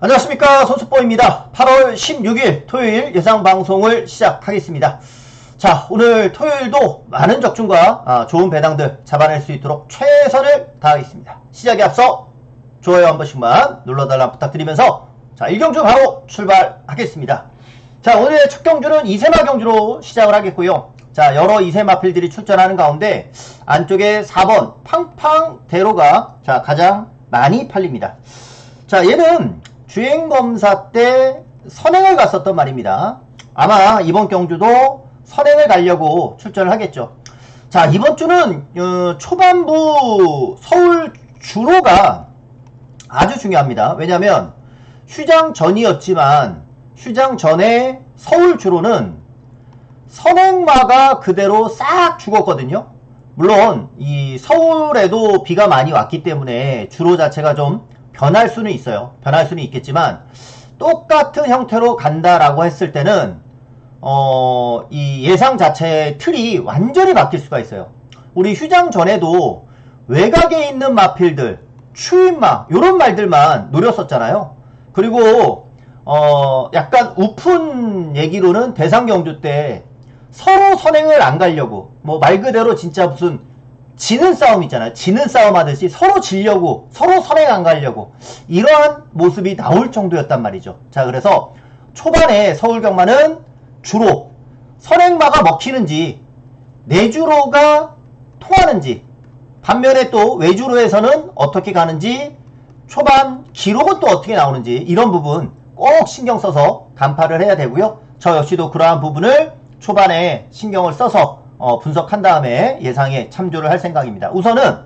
안녕하십니까, 손수보입니다. 8월 16일 토요일 예상방송을 시작하겠습니다. 자, 오늘 토요일도 많은 적중과 좋은 배당들 잡아낼 수 있도록 최선을 다하겠습니다. 시작에 앞서 좋아요 한 번씩만 눌러달라 부탁드리면서 자, 1경주 바로 출발하겠습니다. 자, 오늘의 첫 경주는 이세마 경주로 시작을 하겠고요. 자, 여러 이세마필들이 출전하는 가운데 안쪽에 4번 팡팡대로가 자, 가장 많이 팔립니다. 자, 얘는 주행검사 때 선행을 갔었던 말입니다. 아마 이번 경주도 선행을 가려고 출전을 하겠죠. 자, 이번 주는 초반부 서울 주로가 아주 중요합니다. 왜냐하면 휴장 전이었지만 휴장 전에 서울 주로는 선행마가 그대로 싹 죽었거든요. 물론 이 서울에도 비가 많이 왔기 때문에 주로 자체가 좀 변할 수는 있어요. 변할 수는 있겠지만 똑같은 형태로 간다라고 했을 때는 이 예상 자체의 틀이 완전히 바뀔 수가 있어요. 우리 휴장 전에도 외곽에 있는 마필들, 추임마 요런 말들만 노렸었잖아요. 그리고 약간 우픈 얘기로는 대상경주 때 서로 선행을 안 가려고 뭐 말 그대로 진짜 무슨 지는 싸움 있잖아요. 지는 싸움 하듯이 서로 지려고 서로 선행 안 가려고 이러한 모습이 나올 정도였단 말이죠. 자, 그래서 초반에 서울경마는 주로 선행마가 먹히는지 내주로가 통하는지 반면에 또 외주로에서는 어떻게 가는지 초반 기록은 또 어떻게 나오는지 이런 부분 꼭 신경 써서 간파를 해야 되고요. 저 역시도 그러한 부분을 초반에 신경을 써서 분석한 다음에 예상에 참조를 할 생각입니다. 우선은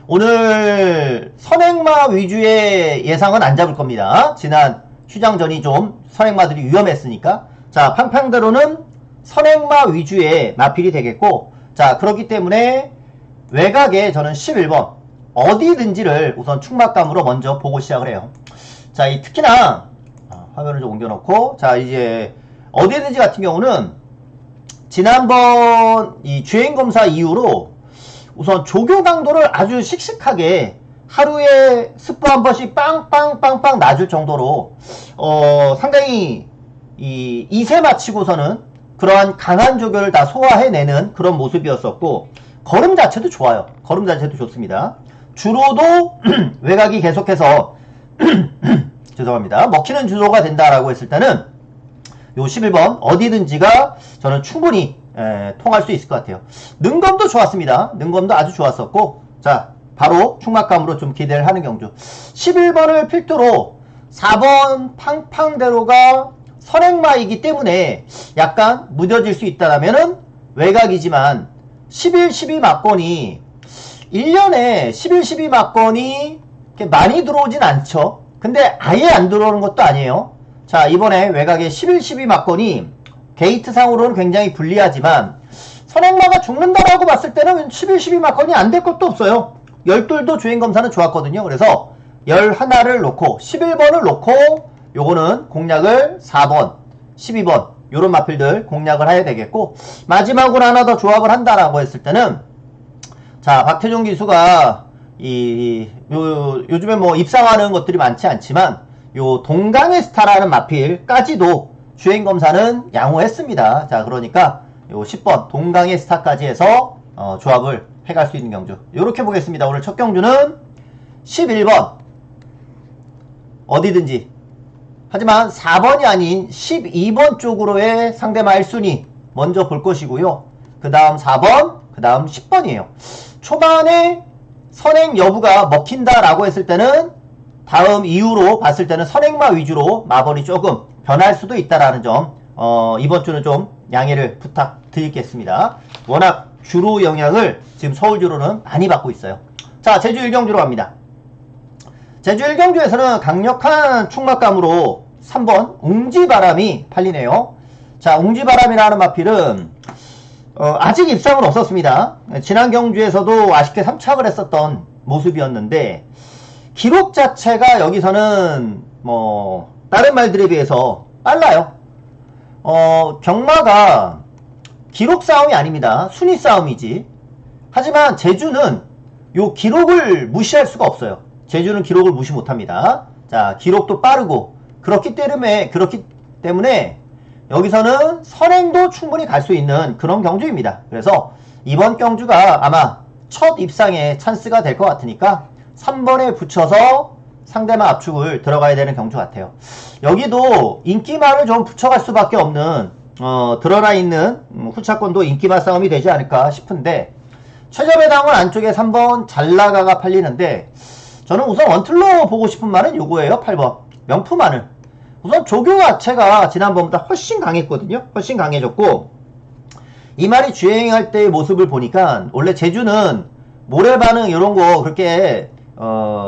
오늘 선행마 위주의 예상은 안 잡을 겁니다. 지난 휴장전이 좀 선행마들이 위험했으니까. 자, 팡팡대로는 선행마 위주의 마필이 되겠고, 자, 그렇기 때문에 외곽에 저는 11번 어디든지를 우선 충막감으로 먼저 보고 시작을 해요. 자, 이 특히나 화면을 좀 옮겨놓고, 자, 이제 어디든지 같은 경우는 지난번 이 주행검사 이후로 우선 조교 강도를 아주 씩씩하게 하루에 스프 한 번씩 빵빵빵빵 놔줄 정도로 상당히 이 2세 마치고서는 그러한 강한 조교를 다 소화해내는 그런 모습이었었고 걸음 자체도 좋아요. 걸음 자체도 좋습니다. 주로도 외곽이 계속해서 죄송합니다. 먹히는 주로가 된다라고 했을 때는 요 11번 어디든지가 저는 충분히 통할 수 있을 것 같아요. 능검도 좋았습니다. 능검도 아주 좋았었고 자, 바로 충막감으로 좀 기대를 하는 경주. 11번을 필두로 4번 팡팡대로가 선행마이기 때문에 약간 무뎌질 수 있다라면은 외곽이지만 11, 12 막건이 1년에 11, 12 막건이 많이 들어오진 않죠. 근데 아예 안 들어오는 것도 아니에요. 자, 이번에 외곽에 11, 12 막건이 게이트상으로는 굉장히 불리하지만 선행마가 죽는다라고 봤을 때는 11, 12 막건이 안 될 것도 없어요. 12도 주행검사는 좋았거든요. 그래서 11을 놓고 11번을 놓고 요거는 공략을 4번, 12번 요런 마필들 공략을 해야 되겠고 마지막으로 하나 더 조합을 한다라고 했을 때는 자, 박태종 기수가 요즘에 뭐 입상하는 것들이 많지 않지만 요 동강의 스타라는 마필까지도 주행검사는 양호했습니다. 자, 그러니까 요 10번 동강의 스타까지 해서 조합을 해갈 수 있는 경주 요렇게 보겠습니다. 오늘 첫 경주는 11번 어디든지 하지만 4번이 아닌 12번 쪽으로의 상대마 1순위 먼저 볼 것이고요. 그 다음 4번 그 다음 10번이에요. 초반에 선행 여부가 먹힌다라고 했을 때는 다음 이후로 봤을 때는 선행마 위주로 마번이 조금 변할 수도 있다라는 점 이번 주는 좀 양해를 부탁드리겠습니다. 워낙 주로 영향을 지금 서울주로는 많이 받고 있어요. 자, 제주 1경주로 갑니다. 제주 1경주에서는 강력한 충막감으로 3번 웅지바람이 팔리네요. 자, 웅지바람이라는 마필은 아직 입상은 없었습니다. 지난 경주에서도 아쉽게 3착을 했었던 모습이었는데 기록 자체가 여기서는 뭐 다른 말들에 비해서 빨라요. 경마가 기록 싸움이 아닙니다. 순위 싸움이지. 하지만 제주는 요 기록을 무시할 수가 없어요. 제주는 기록을 무시 못합니다. 자, 기록도 빠르고, 그렇기 때문에 여기서는 선행도 충분히 갈 수 있는 그런 경주입니다. 그래서 이번 경주가 아마 첫 입상에 찬스가 될 것 같으니까 3번에 붙여서 상대방 압축을 들어가야 되는 경주 같아요. 여기도 인기말을 좀 붙여갈 수밖에 없는 드러나 있는 후차권도 인기말 싸움이 되지 않을까 싶은데, 최저배당은 안쪽에 3번 잘나가가 팔리는데, 저는 우선 원틀로 보고 싶은 말은 요거예요. 8번 명품하늘. 우선 조교 자체가 지난번보다 훨씬 강했거든요. 훨씬 강해졌고, 이 말이 주행할 때의 모습을 보니까 원래 제주는 모래 반응 이런 거 그렇게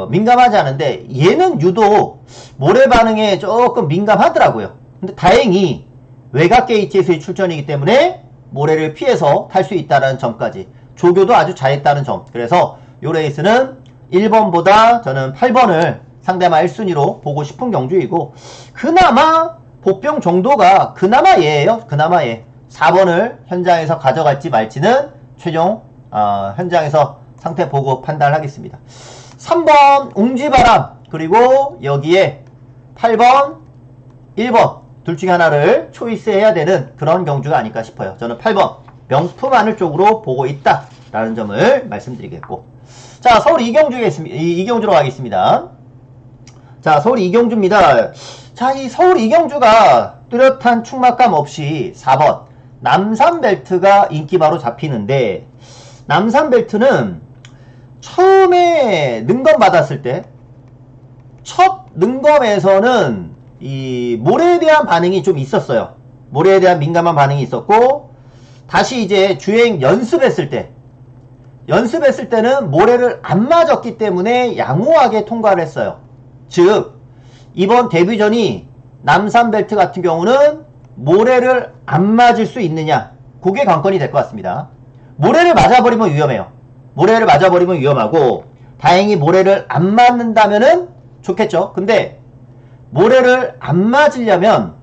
민감하지 않은데, 얘는 유독 모래 반응에 조금 민감하더라고요. 근데 다행히 외곽 게이트에서의 출전이기 때문에 모래를 피해서 탈 수 있다는 점까지, 조교도 아주 잘했다는 점. 그래서 요 레이스는 1번보다 저는 8번을 상대마 1순위로 보고 싶은 경주이고, 그나마 복병 정도가 그나마 얘예요. 그나마 얘. 4번을 현장에서 가져갈지 말지는 최종 현장에서 상태 보고 판단하겠습니다. 3번 웅지바람, 그리고 여기에 8번 1번 둘 중에 하나를 초이스해야 되는 그런 경주가 아닐까 싶어요. 저는 8번 명품 하늘 쪽으로 보고 있다 라는 점을 말씀드리겠고, 자, 서울 이경주로 가겠습니다. 자, 서울 이경주입니다. 자, 이 서울 이경주가 뚜렷한 충막감 없이 4번 남산벨트가 인기바로 잡히는데, 남산벨트는 처음에 능검 받았을 때 첫 능검에서는 이 모래에 대한 반응이 좀 있었어요. 모래에 대한 민감한 반응이 있었고, 다시 이제 주행 연습했을 때는 모래를 안 맞았기 때문에 양호하게 통과를 했어요. 즉, 이번 데뷔전이 남산벨트 같은 경우는 모래를 안 맞을 수 있느냐, 그게 관건이 될 것 같습니다. 모래를 맞아버리면 위험해요. 모래를 맞아버리면 위험하고, 다행히 모래를 안 맞는다면은 좋겠죠. 근데 모래를 안 맞으려면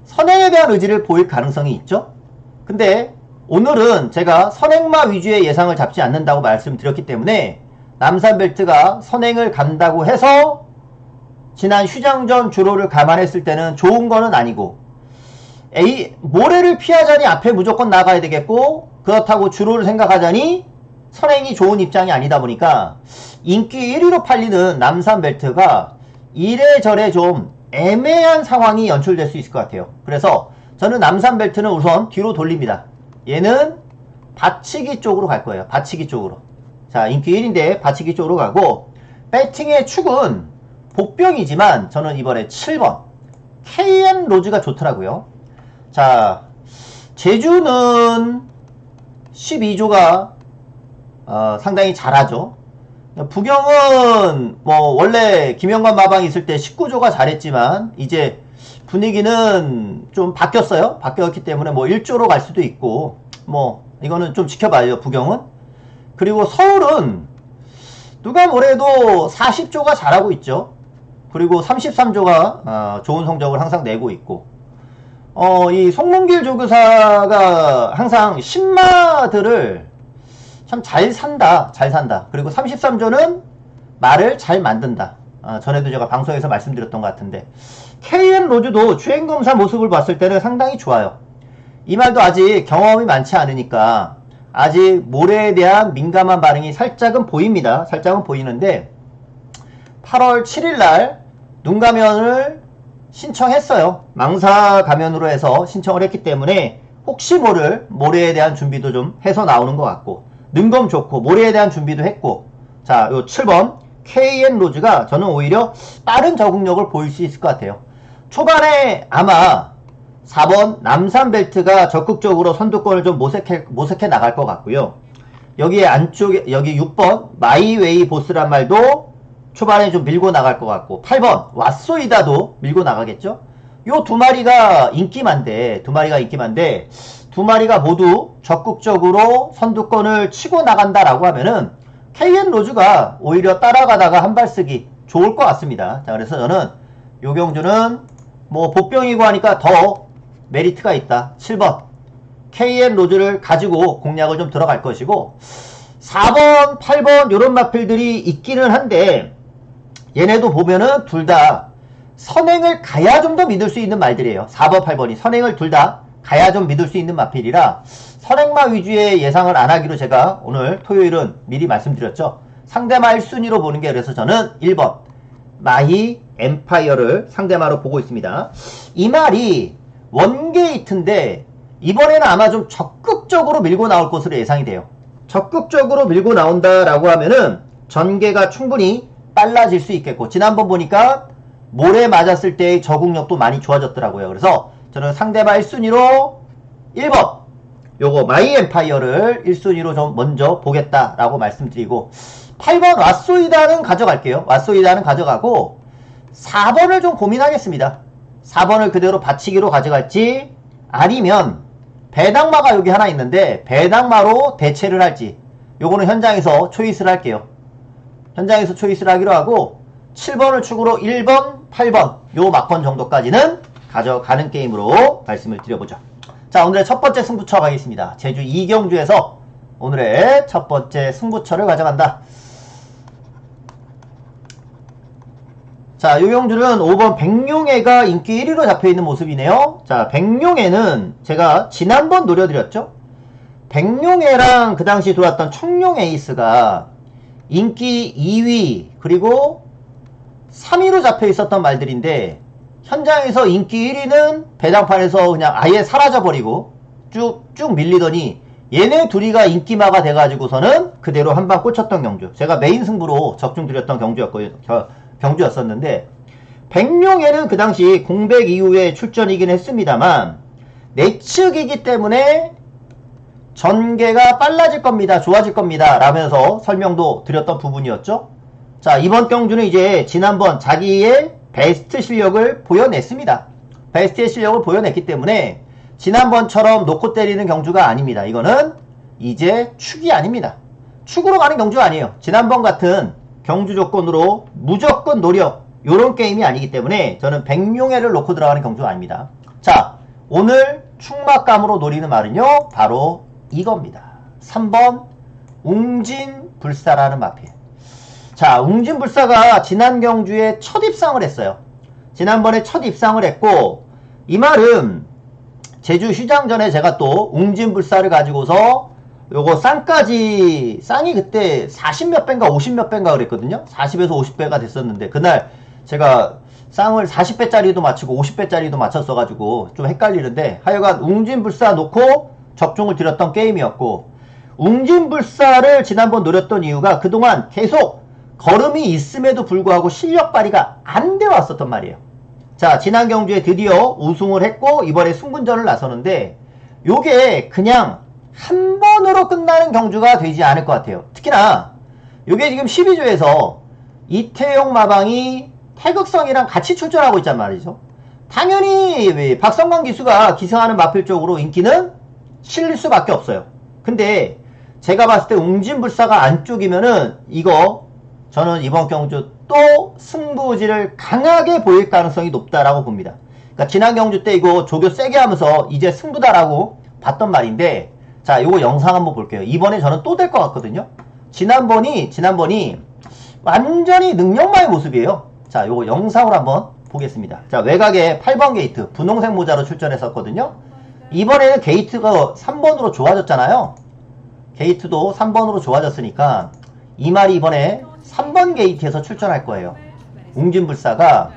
선행에 대한 의지를 보일 가능성이 있죠. 근데 오늘은 제가 선행마 위주의 예상을 잡지 않는다고 말씀드렸기 때문에, 남산벨트가 선행을 간다고 해서 지난 휴장전 주로를 감안했을 때는 좋은 거는 아니고, 모래를 피하자니 앞에 무조건 나가야 되겠고, 그렇다고 주로를 생각하자니 선행이 좋은 입장이 아니다 보니까 인기 1위로 팔리는 남산벨트가 이래저래 좀 애매한 상황이 연출될 수 있을 것 같아요. 그래서 저는 남산벨트는 우선 뒤로 돌립니다. 얘는 받치기 쪽으로 갈 거예요. 받치기 쪽으로. 자, 인기 1인데 받치기 쪽으로 가고, 배팅의 축은 복병이지만 저는 이번에 7번 KN 로즈가 좋더라고요. 자, 제주는 12조가 상당히 잘하죠. 부경은 뭐 원래 김영관 마방이 있을 때 19조가 잘했지만 이제 분위기는 좀 바뀌었어요. 바뀌었기 때문에 뭐 1조로 갈 수도 있고, 뭐 이거는 좀 지켜봐요, 부경은. 그리고 서울은 누가 뭐래도 40조가 잘하고 있죠. 그리고 33조가 좋은 성적을 항상 내고 있고, 이 송문길 조교사가 항상 신마들을 참 잘 산다. 그리고 33조는 말을 잘 만든다. 전에도 제가 방송에서 말씀드렸던 것 같은데, KN 로즈도 주행검사 모습을 봤을 때는 상당히 좋아요. 이 말도 아직 경험이 많지 않으니까 아직 모래에 대한 민감한 반응이 살짝은 보입니다. 살짝은 보이는데, 8월 7일날 눈가면을 신청했어요. 망사 가면으로 해서 신청을 했기 때문에 혹시 모를 모래에 대한 준비도 좀 해서 나오는 것 같고, 능검 좋고 모래에 대한 준비도 했고, 자, 요 7번 KN 로즈가 저는 오히려 빠른 적응력을 보일 수 있을 것 같아요. 초반에 아마 4번 남산벨트가 적극적으로 선두권을 좀 모색해 나갈 것 같고요. 여기에 안쪽에 여기 6번 마이웨이 보스란 말도 초반에 좀 밀고 나갈 것 같고, 8번 왓소이다도 밀고 나가겠죠. 요 두 마리가 인기만데 두 마리가 모두 적극적으로 선두권을 치고 나간다라고 하면은 KN 로즈가 오히려 따라가다가 한 발 쓰기 좋을 것 같습니다. 자, 그래서 저는 요 경주는 뭐 복병이고 하니까 더 메리트가 있다. 7번 KN 로즈를 가지고 공략을 좀 들어갈 것이고, 4번, 8번 요런 마필들이 있기는 한데, 얘네도 보면은 둘 다 선행을 가야 좀 더 믿을 수 있는 말들이에요. 4번, 8번이 선행을 둘 다 가야 좀 믿을 수 있는 마필이라 선행마 위주의 예상을 안 하기로 제가 오늘 토요일은 미리 말씀드렸죠. 상대마 1순위로 보는 게 그래서 저는 1번 마히 엠파이어를 상대마로 보고 있습니다. 이 말이 원게이트인데 이번에는 아마 좀 적극적으로 밀고 나올 것으로 예상이 돼요. 적극적으로 밀고 나온다라고 하면은 전개가 충분히 빨라질 수 있겠고 지난번 보니까 모래 맞았을 때의 적응력도 많이 좋아졌더라고요. 그래서 저는 상대방 1순위로 1번 요거 마이 엠파이어를 1순위로 좀 먼저 보겠다라고 말씀드리고 8번 왓소이다는 가져갈게요. 왓소이다는 가져가고 4번을 좀 고민하겠습니다. 4번을 그대로 받치기로 가져갈지 아니면 배당마가 여기 하나 있는데 배당마로 대체를 할지 요거는 현장에서 초이스를 할게요. 현장에서 초이스를 하기로 하고 7번을 축으로 1번, 8번 요 막번 정도까지는 가져가는 게임으로 말씀을 드려보죠. 자, 오늘의 첫 번째 승부처 가겠습니다. 제주 이경주에서 오늘의 첫 번째 승부처를 가져간다. 자, 요 경주는 5번 백룡애가 인기 1위로 잡혀있는 모습이네요. 자, 백룡애는 제가 지난번 노려드렸죠. 백룡애랑 그 당시 돌았던 청룡 에이스가 인기 2위 그리고 3위로 잡혀 있었던 말들인데 현장에서 인기 1위는 배당판에서 그냥 아예 사라져버리고 쭉쭉 밀리더니 얘네 둘이가 인기마가 돼가지고서는 그대로 한방 꽂혔던 경주. 제가 메인 승부로 적중드렸던 경주였었는데 백룡애는 그 당시 공백 이후에 출전이긴 했습니다만 내측이기 때문에 전개가 빨라질 겁니다. 좋아질 겁니다. 라면서 설명도 드렸던 부분이었죠. 자, 이번 경주는 이제 지난번 자기의 베스트 실력을 보여냈습니다. 베스트의 실력을 보여냈기 때문에 지난번처럼 놓고 때리는 경주가 아닙니다. 이거는 이제 축이 아닙니다. 축으로 가는 경주가 아니에요. 지난번 같은 경주 조건으로 무조건 노력 요런 게임이 아니기 때문에 저는 백룡애를 놓고 들어가는 경주가 아닙니다. 자, 오늘 축막감으로 노리는 말은요 바로 이겁니다. 3번 웅진불사라는 마필. 자, 웅진불사가 지난 경주에 첫 입상을 했어요. 지난번에 첫 입상을 했고 이 말은 제주 휴장 전에 제가 또 웅진불사를 가지고서 요거 쌍까지 쌍이 그때 40몇 배인가 50몇 배인가 그랬거든요. 40에서 50배가 됐었는데 그날 제가 쌍을 40배짜리도 맞추고 50배짜리도 맞췄어가지고 좀 헷갈리는데 하여간 웅진불사 놓고 적중을 드렸던 게임이었고 웅진불사를 지난번 노렸던 이유가 그동안 계속 걸음이 있음에도 불구하고 실력 발휘가 안 돼 왔었단 말이에요. 자, 지난 경주에 드디어 우승을 했고 이번에 승분전을 나서는데 요게 그냥 한 번으로 끝나는 경주가 되지 않을 것 같아요. 특히나 요게 지금 12조에서 이태용 마방이 태극성이랑 같이 출전하고 있단 말이죠. 당연히 박성광 기수가 기승하는 마필 쪽으로 인기는 실릴 수밖에 없어요. 근데 제가 봤을 때 웅진불사가 안쪽이면은 이거 저는 이번 경주 또 승부지를 강하게 보일 가능성이 높다라고 봅니다. 그러니까 지난 경주 때 이거 조교 세게 하면서 이제 승부다라고 봤던 말인데 자, 요거 영상 한번 볼게요. 이번에 저는 또 될 것 같거든요. 지난번이 완전히 능력마의 모습이에요. 자, 요거 영상으로 한번 보겠습니다. 자, 외곽에 8번 게이트 분홍색 모자로 출전했었거든요. 이번에는 게이트가 3번으로 좋아졌잖아요. 게이트도 3번으로 좋아졌으니까 이 말이 이번에 3번 게이트에서 출전할 거예요. 웅진불사가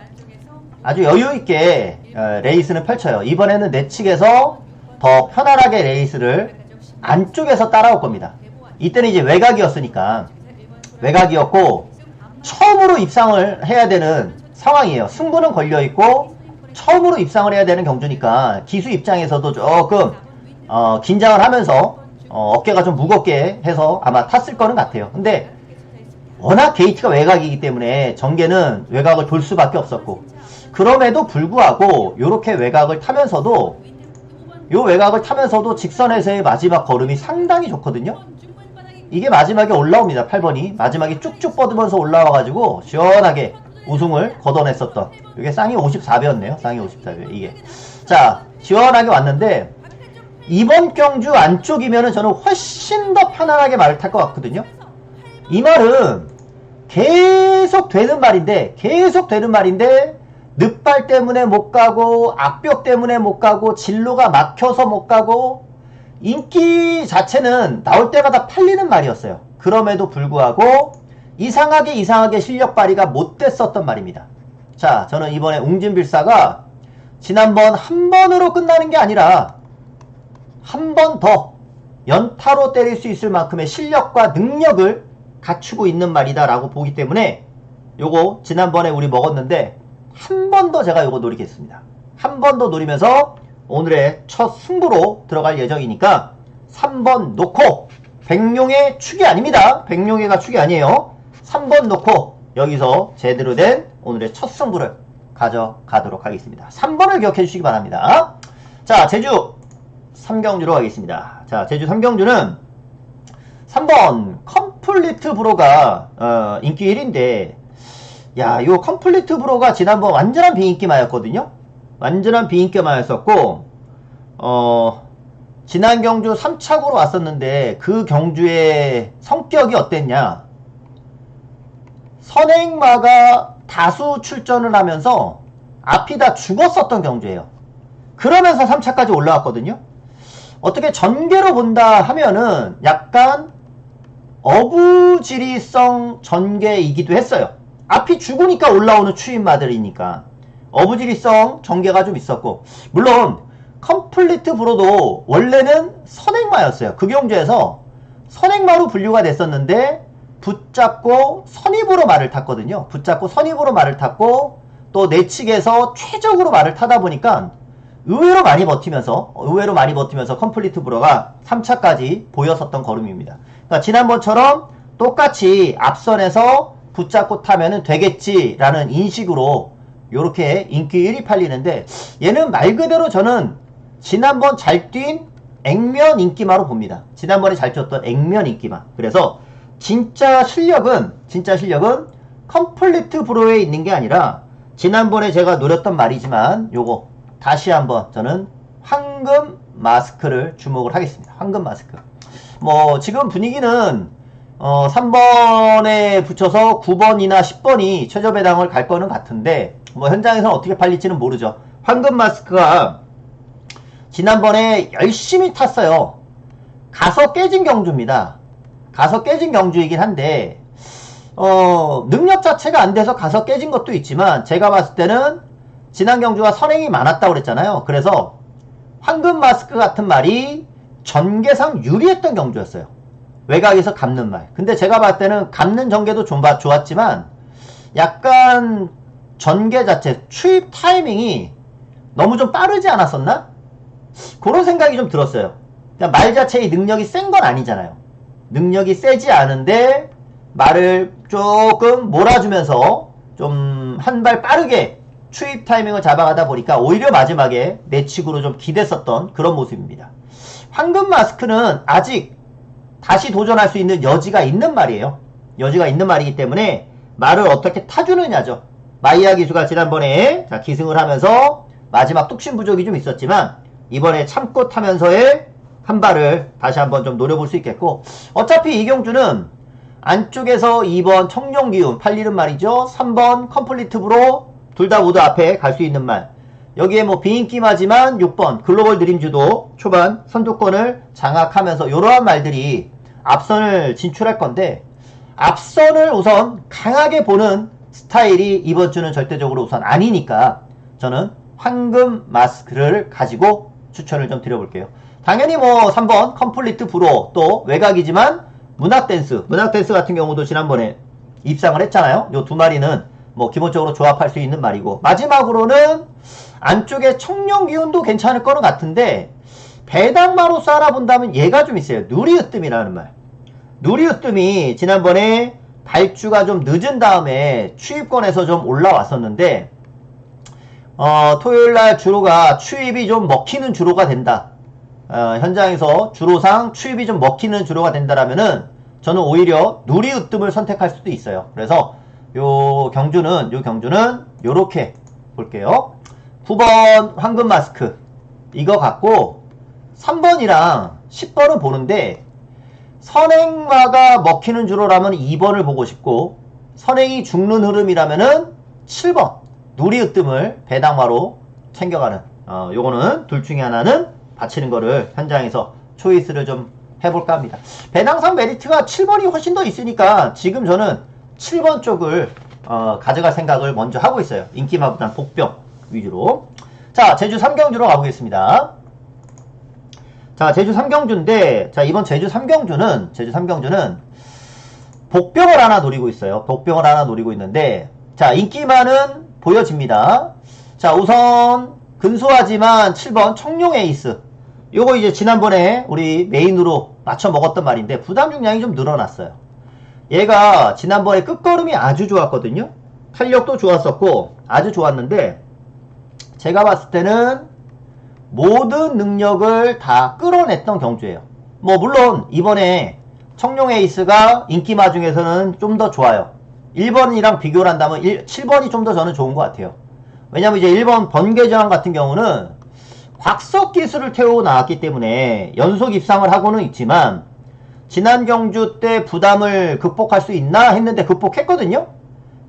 아주 여유있게 레이스는 펼쳐요. 이번에는 내측에서 더 편안하게 레이스를 안쪽에서 따라올 겁니다. 이때는 이제 외곽이었으니까 외곽이었고 처음으로 입상을 해야 되는 상황이에요. 승부는 걸려있고 처음으로 입상을 해야 되는 경주니까 기수 입장에서도 조금 긴장을 하면서 어깨가 좀 무겁게 해서 아마 탔을 거는 같아요. 근데 워낙 게이트가 외곽이기 때문에 전개는 외곽을 돌 수밖에 없었고 그럼에도 불구하고 요렇게 외곽을 타면서도 요 외곽을 타면서도 직선에서의 마지막 걸음이 상당히 좋거든요. 이게 마지막에 올라옵니다. 8번이 마지막에 쭉쭉 뻗으면서 올라와가지고 시원하게 우승을 걷어냈었던 이게 쌍이 54배였네요. 쌍이 54배 이게 자 시원하게 왔는데 이번 경주 안쪽이면은 저는 훨씬 더 편안하게 말을 탈 것 같거든요. 이 말은 계속 되는 말인데 늑발 때문에 못 가고 악벽 때문에 못 가고 진로가 막혀서 못 가고 인기 자체는 나올 때마다 팔리는 말이었어요. 그럼에도 불구하고 이상하게 실력 발휘가 못 됐었던 말입니다. 자, 저는 이번에 웅진빌사가 지난번 한 번으로 끝나는 게 아니라 한 번 더 연타로 때릴 수 있을 만큼의 실력과 능력을 갖추고 있는 말이다 라고 보기 때문에 요거 지난번에 우리 먹었는데 한 번 더 제가 요거 노리겠습니다. 한 번 더 노리면서 오늘의 첫 승부로 들어갈 예정이니까 3번 놓고 백룡의 축이 아닙니다. 백룡이가 축이 아니에요. 3번 놓고 여기서 제대로 된 오늘의 첫 승부를 가져가도록 하겠습니다. 3번을 기억해 주시기 바랍니다. 자, 제주 3경주로 가겠습니다. 자, 제주 3경주는 3번 컴플리트 브로가 인기 1인데 야, 요 컴플리트 브로가 지난번 완전한 비인기마였거든요. 완전한 비인기마였었고 지난 경주 3착으로 왔었는데 그 경주의 성격이 어땠냐, 선행마가 다수 출전을 하면서 앞이 다 죽었었던 경주예요. 그러면서 3차까지 올라왔거든요. 어떻게 전개로 본다 하면은 약간 어부지리성 전개이기도 했어요. 앞이 죽으니까 올라오는 추임마들이니까 어부지리성 전개가 좀 있었고, 물론 컴플리트 브로도 원래는 선행마였어요. 그 경주에서 선행마로 분류가 됐었는데 붙잡고 선입으로 말을 탔거든요. 붙잡고 선입으로 말을 탔고 또 내측에서 최적으로 말을 타다 보니까 의외로 많이 버티면서 컴플리트 브로가 3차까지 보였었던 걸음입니다. 그러니까 지난번처럼 똑같이 앞선에서 붙잡고 타면은 되겠지라는 인식으로 요렇게 인기 1위 팔리는데, 얘는 말 그대로 저는 지난번 잘 뛴 액면 인기마로 봅니다. 지난번에 잘 뛰었던 액면 인기마. 그래서 진짜 실력은 컴플리트 브로에 있는 게 아니라 지난번에 제가 노렸던 말이지만 요거 다시 한번 저는 황금 마스크를 주목을 하겠습니다. 황금 마스크. 뭐 지금 분위기는 3번에 붙여서 9번이나 10번이 최저 배당을 갈 거는 같은데 뭐 현장에서는 어떻게 팔릴지는 모르죠. 황금 마스크가 지난번에 열심히 탔어요. 가서 깨진 경주입니다. 가서 깨진 경주이긴 한데 능력 자체가 안 돼서 가서 깨진 것도 있지만 제가 봤을 때는 지난 경주가 선행이 많았다고 그랬잖아요. 그래서 황금 마스크 같은 말이 전개상 유리했던 경주였어요. 외곽에서 감는 말. 근데 제가 봤을 때는 감는 전개도 좀 좋았지만 약간 전개 자체, 추입 타이밍이 너무 좀 빠르지 않았었나? 그런 생각이 좀 들었어요. 말 자체의 능력이 센 건 아니잖아요. 능력이 세지 않은데 말을 조금 몰아주면서 좀 한 발 빠르게 추입 타이밍을 잡아가다 보니까 오히려 마지막에 내측으로 좀 기댔었던 그런 모습입니다. 황금 마스크는 아직 다시 도전할 수 있는 여지가 있는 말이에요. 여지가 있는 말이기 때문에 말을 어떻게 타주느냐죠. 마이야 기수가 지난번에 기승을 하면서 마지막 뚝심 부족이 좀 있었지만 이번에 참고 타면서의 한 발을 다시 한번 좀 노려볼 수 있겠고, 어차피 이 경주는 안쪽에서 2번 청룡기운 팔리는 말이죠. 3번 컴플리트 브로 둘 다 모두 앞에 갈 수 있는 말. 여기에 뭐 비인기마지만 6번 글로벌 드림주도 초반 선두권을 장악하면서 이러한 말들이 앞선을 진출할 건데, 앞선을 우선 강하게 보는 스타일이 이번 주는 절대적으로 우선 아니니까 저는 황금 마스크를 가지고 추천을 좀 드려볼게요. 당연히 뭐 3번 컴플리트 브로 또 외곽이지만 문학댄스 같은 경우도 지난번에 입상을 했잖아요. 요 두 마리는 뭐 기본적으로 조합할 수 있는 말이고, 마지막으로는 안쪽에 청룡기운도 괜찮을 거는 같은데 배당마로서 알아본다면 얘가 좀 있어요. 누리으뜸이라는 말. 누리으뜸이 지난번에 발주가 좀 늦은 다음에 추입권에서 좀 올라왔었는데 토요일날 주로가 추입이 좀 먹히는 주로가 된다. 현장에서 주로상 추입이 좀 먹히는 주로가 된다라면은 저는 오히려 누리으뜸을 선택할 수도 있어요. 그래서 요 경주는 요렇게 볼게요. 9번 황금 마스크 이거 갖고 3번이랑 10번은 보는데 선행마가 먹히는 주로라면 2번을 보고 싶고 선행이 죽는 흐름이라면은 7번 누리으뜸을 배당마로 챙겨가는 요거는 둘 중에 하나는 바치는 거를 현장에서 초이스를 좀 해볼까 합니다. 배당상 메리트가 7번이 훨씬 더 있으니까 지금 저는 7번 쪽을 가져갈 생각을 먼저 하고 있어요. 인기마보단 복병 위주로. 자, 제주 3경주로 가보겠습니다. 자, 제주 3경주인데, 자, 이번 제주 3경주는 복병을 하나 노리고 있어요. 복병을 하나 노리고 있는데, 자, 인기마는 보여집니다. 자, 우선 근소하지만 7번 청룡 에이스. 요거 이제 지난번에 우리 메인으로 맞춰 먹었던 말인데 부담 중량이 좀 늘어났어요. 얘가 지난번에 끝걸음이 아주 좋았거든요. 탄력도 좋았었고 아주 좋았는데 제가 봤을 때는 모든 능력을 다 끌어냈던 경주예요. 뭐 물론 이번에 청룡 에이스가 인기마 중에서는 좀 더 좋아요. 1번이랑 비교를 한다면 7번이 좀 더 저는 좋은 것 같아요. 왜냐면 이제 1번 번개저항 같은 경우는 곽석 기술을 태우고 나왔기 때문에 연속 입상을 하고는 있지만 지난 경주 때 부담을 극복할 수 있나 했는데 극복했거든요.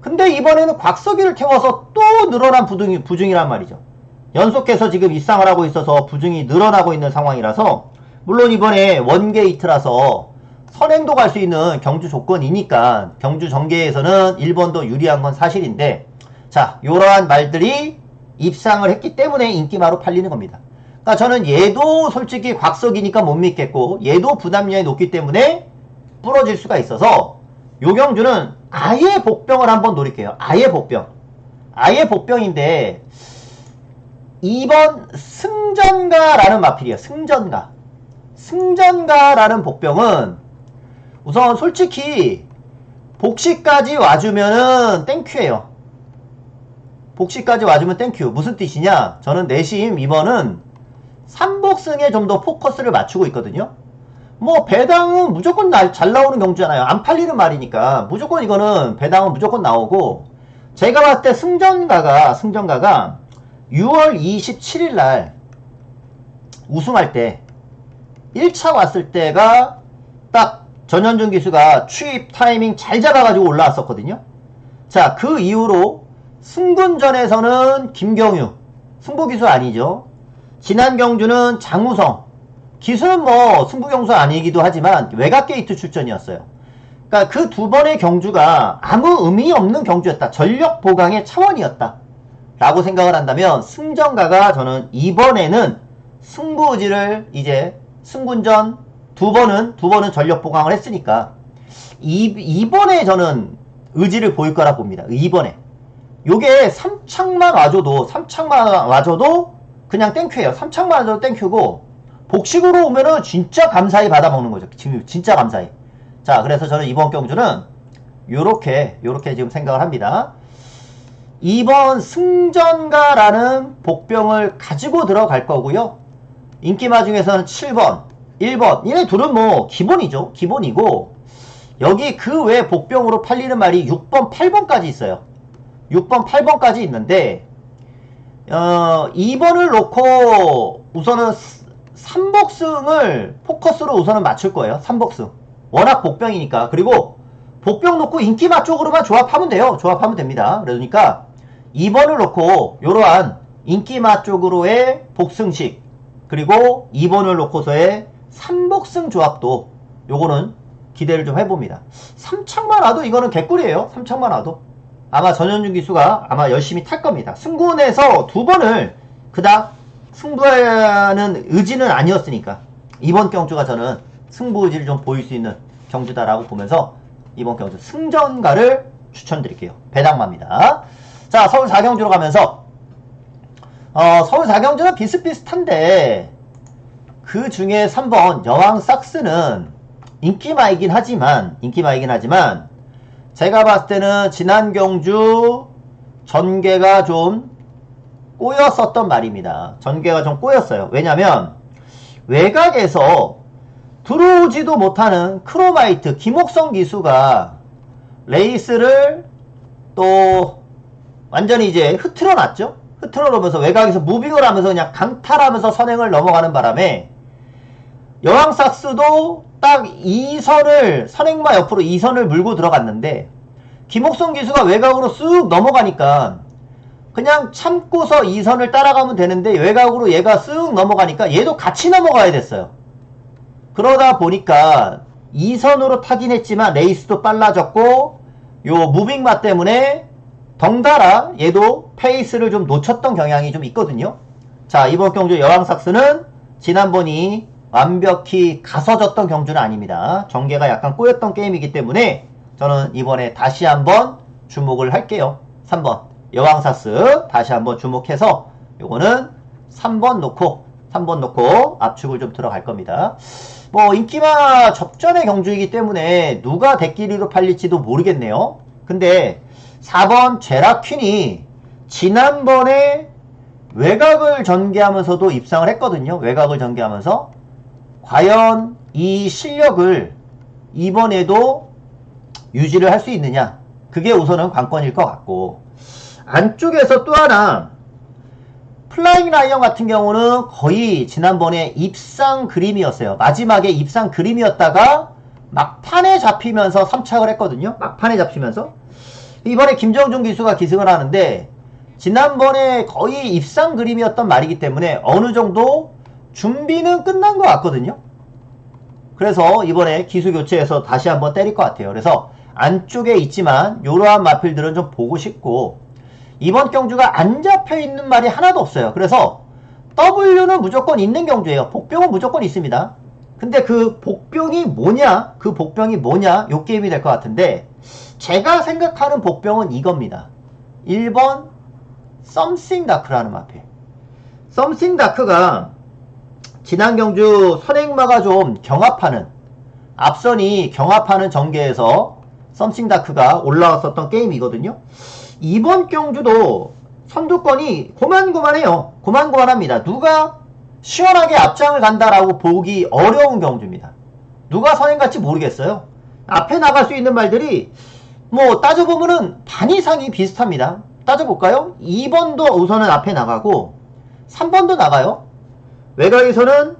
근데 이번에는 곽석이를 태워서 또 늘어난 부중이란 말이죠. 연속해서 지금 입상을 하고 있어서 부중이 늘어나고 있는 상황이라서 물론 이번에 원게이트라서 선행도 갈 수 있는 경주 조건이니까 경주 전개에서는 1번도 유리한 건 사실인데 자, 요러한 말들이 입상을 했기 때문에 인기마로 팔리는 겁니다. 그러니까 저는 얘도 솔직히 곽석이니까 못 믿겠고 얘도 부담량이 높기 때문에 부러질 수가 있어서 요 경주는 아예 복병을 한번 노릴게요. 아예 복병. 아예 복병인데 2번 승전가라는 마필이에요. 승전가. 승전가라는 복병은 우선 솔직히 복시까지 와주면은 땡큐예요. 복시까지 와주면 땡큐. 무슨 뜻이냐? 저는 내심 2번은 3복승에 좀 더 포커스를 맞추고 있거든요. 뭐 배당은 무조건 잘 나오는 경주잖아요. 안 팔리는 말이니까 무조건 이거는 배당은 무조건 나오고 제가 봤을 때 승전가가 6월 27일 날 우승할 때 1차 왔을 때가 딱 전현준 기수가 추입 타이밍 잘 잡아가지고 올라왔었거든요. 자, 그 이후로 승군전에서는 김경유 승부기수 아니죠. 지난 경주는 장우성 기수는 뭐 승부경수 아니기도 하지만 외곽게이트 출전이었어요. 그러니까 그 두 번의 경주가 아무 의미 없는 경주였다. 전력 보강의 차원이었다 라고 생각을 한다면 승전가가 저는 이번에는 승부의지를 이제 승군전 두 번은 전력 보강을 했으니까 이번에 저는 의지를 보일 거라 봅니다. 이번에 요게 3창만 와줘도 그냥 땡큐예요. 3창만 와줘도 땡큐고 복식으로 오면은 진짜 감사히 받아먹는 거죠. 진짜 감사히. 자, 그래서 저는 이번 경주는 요렇게 지금 생각을 합니다. 2번 승전가라는 복병을 가지고 들어갈 거고요. 인기마 중에서는 7번, 1번 얘네 둘은 뭐 기본이죠. 기본이고 여기 그 외 복병으로 팔리는 말이 6번, 8번까지 있어요. 6번, 8번까지 있는데 2번을 놓고 우선은 3복승을 포커스로 우선은 맞출 거예요. 3복승. 워낙 복병이니까. 그리고 복병 놓고 인기마 쪽으로만 조합하면 돼요. 조합하면 됩니다. 그러니까 2번을 놓고 이러한 인기마 쪽으로의 복승식 그리고 2번을 놓고서의 3복승 조합도 요거는 기대를 좀 해봅니다. 3창만 와도 이거는 개꿀이에요. 3창만 와도. 아마 전현준 기수가 아마 열심히 탈 겁니다. 승군에서 두 번을 그닥 승부하는 의지는 아니었으니까 이번 경주가 저는 승부 의지를 좀 보일 수 있는 경주다라고 보면서 이번 경주 승전가를 추천드릴게요. 배당마입니다. 자, 서울 4경주로 가면서 서울 4경주는 비슷비슷한데 그 중에 3번 여왕 삭스는 인기마이긴 하지만 제가 봤을 때는 지난 경주 전개가 좀 꼬였었던 말입니다. 전개가 좀 꼬였어요. 왜냐면 외곽에서 들어오지도 못하는 크로마이트 김옥성 기수가 레이스를 또 완전히 이제 흐트러 놨죠. 흐트러 놓으면서 외곽에서 무빙을 하면서 그냥 강탈하면서 선행을 넘어가는 바람에 여왕삭스도 딱 2선을 선행마 옆으로 2선을 물고 들어갔는데 김옥성 기수가 외곽으로 쓱 넘어가니까 그냥 참고서 2선을 따라가면 되는데 외곽으로 얘가 쓱 넘어가니까 얘도 같이 넘어가야 됐어요. 그러다 보니까 2선으로 타긴 했지만 레이스도 빨라졌고 요 무빙맛 때문에 덩달아 얘도 페이스를 좀 놓쳤던 경향이 좀 있거든요. 자, 이번 경주 여왕삭스는 지난번이 완벽히 가서졌던 경주는 아닙니다. 전개가 약간 꼬였던 게임이기 때문에 저는 이번에 다시 한번 주목을 할게요. 3번 여왕삭스 다시 한번 주목해서 요거는 3번 놓고 압축을 좀 들어갈 겁니다. 뭐 인기마 접전의 경주이기 때문에 누가 대끼리로 팔릴지도 모르겠네요. 근데 4번 제라퀸이 지난번에 외곽을 전개하면서도 입상을 했거든요. 외곽을 전개하면서 과연 이 실력을 이번에도 유지를 할 수 있느냐, 그게 우선은 관건일 것 같고, 안쪽에서 또 하나 플라잉 라이언 같은 경우는 거의 지난번에 입상 그림이었어요. 마지막에 입상 그림이었다가 막판에 잡히면서 3착을 했거든요. 막판에 잡히면서 이번에 김정준 기수가 기승을 하는데 지난번에 거의 입상 그림이었던 말이기 때문에 어느 정도 준비는 끝난 것 같거든요. 그래서 이번에 기수 교체해서 다시 한번 때릴 것 같아요. 그래서 안쪽에 있지만 이러한 마필들은 좀 보고 싶고, 이번 경주가 안 잡혀있는 말이 하나도 없어요. 그래서 W는 무조건 있는 경주예요. 복병은 무조건 있습니다. 근데 그 복병이 뭐냐, 요 게임이 될 것 같은데, 제가 생각하는 복병은 이겁니다. 1번 썸씽 다크라는 마필. 썸씽 다크가 지난 경주 선행마가 좀 경합하는, 앞선이 경합하는 전개에서 썸씽 다크가 올라왔었던 게임이거든요. 이번 경주도 선두권이 고만고만해요. 고만고만합니다. 누가 시원하게 앞장을 간다라고 보기 어려운 경주입니다. 누가 선행갈지 모르겠어요. 앞에 나갈 수 있는 말들이 뭐 따져보면은 반 이상이 비슷합니다. 따져볼까요? 2번도 우선은 앞에 나가고 3번도 나가요. 외곽에서는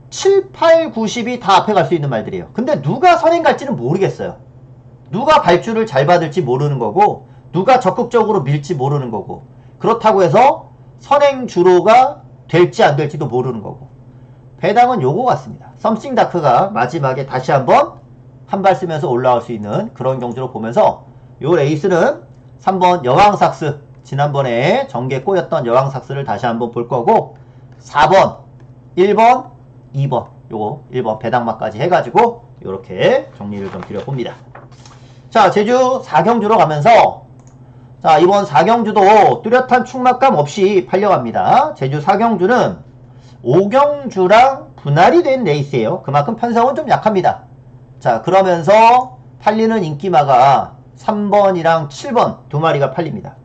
7, 8, 9, 10이 다 앞에 갈 수 있는 말들이에요. 근데 누가 선행갈지는 모르겠어요. 누가 발주를 잘 받을지 모르는 거고, 누가 적극적으로 밀지 모르는 거고, 그렇다고 해서 선행 주로가 될지 안 될지도 모르는 거고, 배당은 요거 같습니다. 썸씽 다크가 마지막에 다시 한번 한 발 쓰면서 올라올 수 있는 그런 경주로 보면서 요 레이스는 3번 여왕삭스, 지난번에 전개 꼬였던 여왕삭스를 다시 한번 볼 거고, 4번, 1번, 2번, 요거 1번 배당마까지 해가지고 요렇게 정리를 좀 드려봅니다. 자, 제주 4경주로 가면서, 자, 이번 4경주도 뚜렷한 충막감 없이 팔려갑니다. 제주 4경주는 5경주랑 분할이 된 레이스예요. 그만큼 편성은 좀 약합니다. 자, 그러면서 팔리는 인기마가 3번이랑 7번 두 마리가 팔립니다.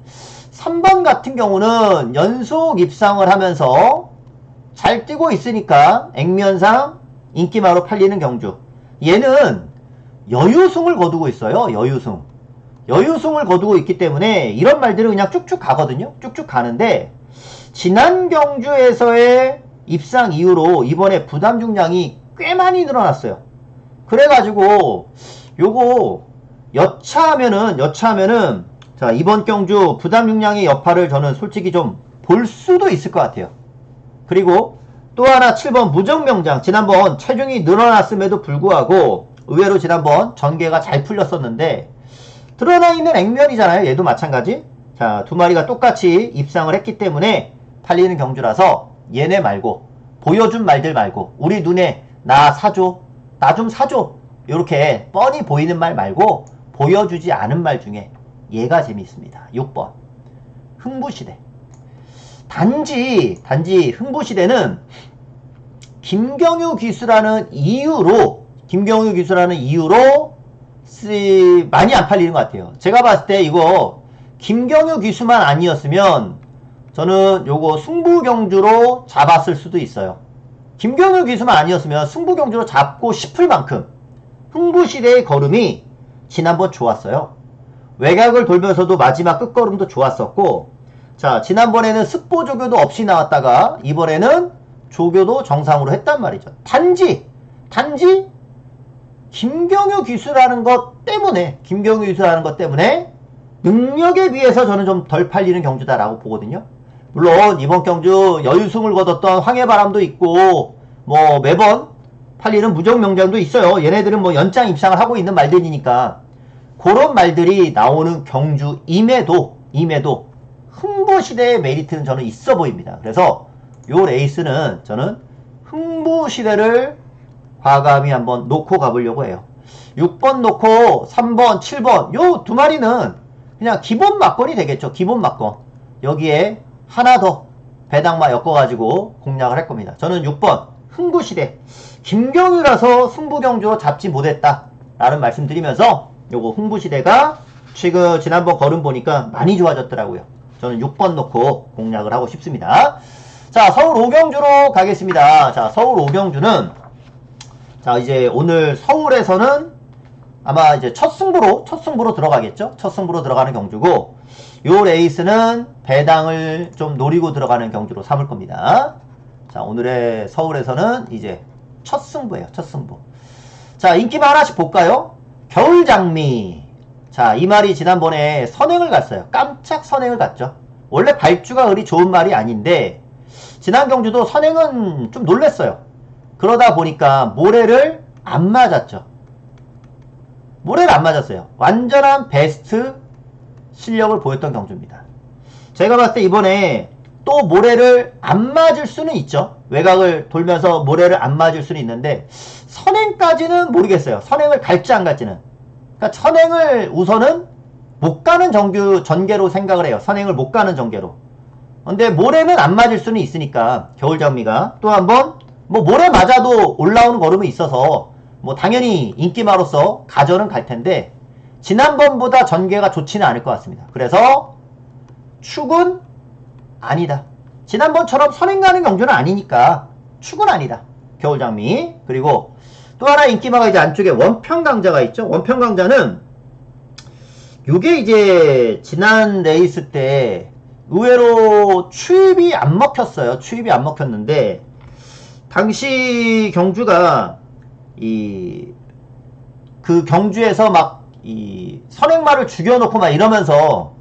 3번 같은 경우는 연속 입상을 하면서 잘 뛰고 있으니까 액면상 인기마로 팔리는 경주. 얘는 여유승을 거두고 있어요. 여유승을 거두고 있기 때문에 이런 말들은 그냥 쭉쭉 가거든요. 쭉쭉 가는데, 지난 경주에서의 입상 이후로 이번에 부담 중량이 꽤 많이 늘어났어요. 그래가지고 요거 여차하면은 자, 이번 경주 부담 중량의 여파를 저는 솔직히 좀 볼 수도 있을 것 같아요. 그리고 또 하나 7번 무정명장, 지난번 체중이 늘어났음에도 불구하고 의외로 지난번 전개가 잘 풀렸었는데 드러나 있는 액면이잖아요. 얘도 마찬가지. 자, 두 마리가 똑같이 입상을 했기 때문에 팔리는 경주라서 얘네 말고, 보여준 말들 말고, 우리 눈에 나 사줘, 나 좀 사줘, 요렇게 뻔히 보이는 말 말고 보여주지 않은 말 중에 얘가 재미있습니다. 6번 흥부시대. 단지 흥부시대는 김경유 기수라는 이유로 많이 안 팔리는 것 같아요. 제가 봤을 때 이거 김경유 기수만 아니었으면 저는 요거 승부경주로 잡았을 수도 있어요. 김경유 기수만 아니었으면 승부경주로 잡고 싶을 만큼 흥부시대의 걸음이 지난번 좋았어요. 외곽을 돌면서도 마지막 끝걸음도 좋았었고, 자, 지난번에는 습보 조교도 없이 나왔다가 이번에는 조교도 정상으로 했단 말이죠. 단지 김경유 기수라는 것 때문에 능력에 비해서 저는 좀 덜 팔리는 경주다라고 보거든요. 물론 이번 경주 여유승을 거뒀던 황해바람도 있고 뭐 매번 팔리는 무적명장도 있어요. 얘네들은 뭐 연장 입상을 하고 있는 말들이니까 그런 말들이 나오는 경주임에도 흥부시대의 메리트는 저는 있어 보입니다. 그래서 요 레이스는 저는 흥부시대를 과감히 한번 놓고 가보려고 해요. 6번 놓고 3번, 7번 요 두 마리는 그냥 기본 막건이 되겠죠. 기본 막건. 여기에 하나 더 배당마 엮어가지고 공략을 할 겁니다. 저는 6번 흥부시대 김경유라서 승부경주로 잡지 못했다 라는 말씀 드리면서 요거 흥부시대가 지난번 걸음 보니까 많이 좋아졌더라고요. 저는 6번 놓고 공략을 하고 싶습니다. 자, 서울 5경주로 가겠습니다. 자, 서울 5경주는 자, 이제 오늘 서울에서는 아마 이제 첫 승부로 들어가겠죠? 첫 승부로 들어가는 경주고, 요 레이스는 배당을 좀 노리고 들어가는 경주로 삼을 겁니다. 자, 오늘의 서울에서는 이제 첫 승부예요. 첫 승부. 자, 인기만 하나씩 볼까요? 겨울장미. 자, 이 말이 지난번에 선행을 갔어요. 깜짝 선행을 갔죠. 원래 발주가 그리 좋은 말이 아닌데, 지난 경주도 선행은 좀 놀랬어요. 그러다 보니까 모래를 안 맞았죠. 모래를 안 맞았어요. 완전한 베스트 실력을 보였던 경주입니다. 제가 봤을 때 이번에 또 모래를 안 맞을 수는 있죠. 외곽을 돌면서 모래를 안 맞을 수는 있는데 선행까지는 모르겠어요. 선행을 갈지 안 갈지는. 그러니까 선행을 우선은 못 가는 전개로 생각을 해요. 선행을 못 가는 전개로. 근데 모래는 안 맞을 수는 있으니까 겨울장미가 또 한번 뭐 모래 맞아도 올라오는 걸음이 있어서 뭐 당연히 인기마로서 가전은 갈 텐데 지난번보다 전개가 좋지는 않을 것 같습니다. 그래서 축은 아니다. 지난번처럼 선행 가는 경주는 아니니까 축은 아니다. 겨울장미. 그리고 또 하나 인기마가 이제 안쪽에 원평강자가 있죠. 원평강자는 요게 이제 지난 레이스 때 의외로 추입이 안 먹혔어요. 추입이 안 먹혔는데 당시 경주가 그 경주에서 막 선행마를 죽여놓고 막 이러면서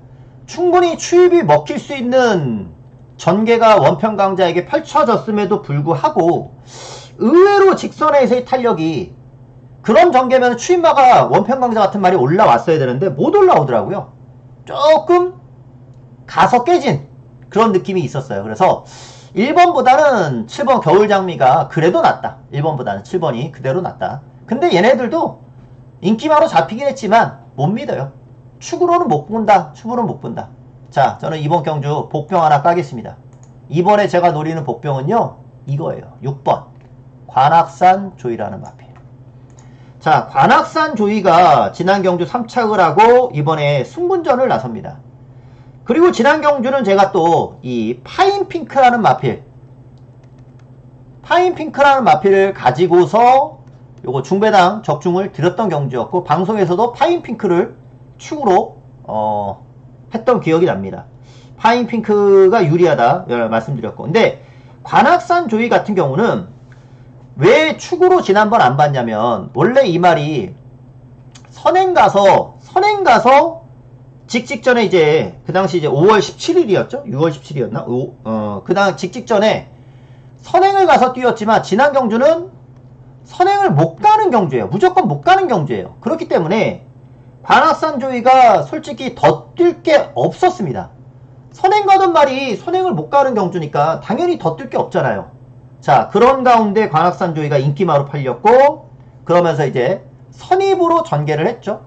충분히 추입이 먹힐 수 있는 전개가 원평강자에게 펼쳐졌음에도 불구하고 의외로 직선에서의 탄력이 그런 전개면 추입마가 원평강자 같은 말이 올라왔어야 되는데 못 올라오더라고요. 조금 가서 깨진 그런 느낌이 있었어요. 그래서 1번보다는 7번 겨울장미가 그래도 낫다. 1번보다는 7번이 그대로 낫다. 근데 얘네들도 인기마로 잡히긴 했지만 못 믿어요. 축으로는 못 본다. 축으로는 못 본다. 자, 저는 이번 경주 복병 하나 까겠습니다. 이번에 제가 노리는 복병은요. 이거예요. 6번 관악산 조이라는 마필. 자, 관악산 조이가 지난 경주 3착을 하고 이번에 승분전을 나섭니다. 그리고 지난 경주는 제가 또 이 파인핑크라는 마필을 가지고서 요거 중배당 적중을 드렸던 경주였고 방송에서도 파인핑크를 축으로 했던 기억이 납니다. 파인핑크가 유리하다 말씀드렸고, 근데 관악산 조이 같은 경우는 왜 축으로 지난번 안 봤냐면 원래 이 말이 선행 가서 직전에 이제 그 당시 이제 5월 17일이었죠? 6월 17일이었나? 그 당 직전에 선행을 가서 뛰었지만 지난 경주는 선행을 못 가는 경주예요. 무조건 못 가는 경주예요. 그렇기 때문에 관악산 조이가 솔직히 더 뛸 게 없었습니다. 선행 가던 말이 선행을 못 가는 경주니까 당연히 더 뛸 게 없잖아요. 자, 그런 가운데 관악산 조이가 인기마로 팔렸고 그러면서 이제 선입으로 전개를 했죠.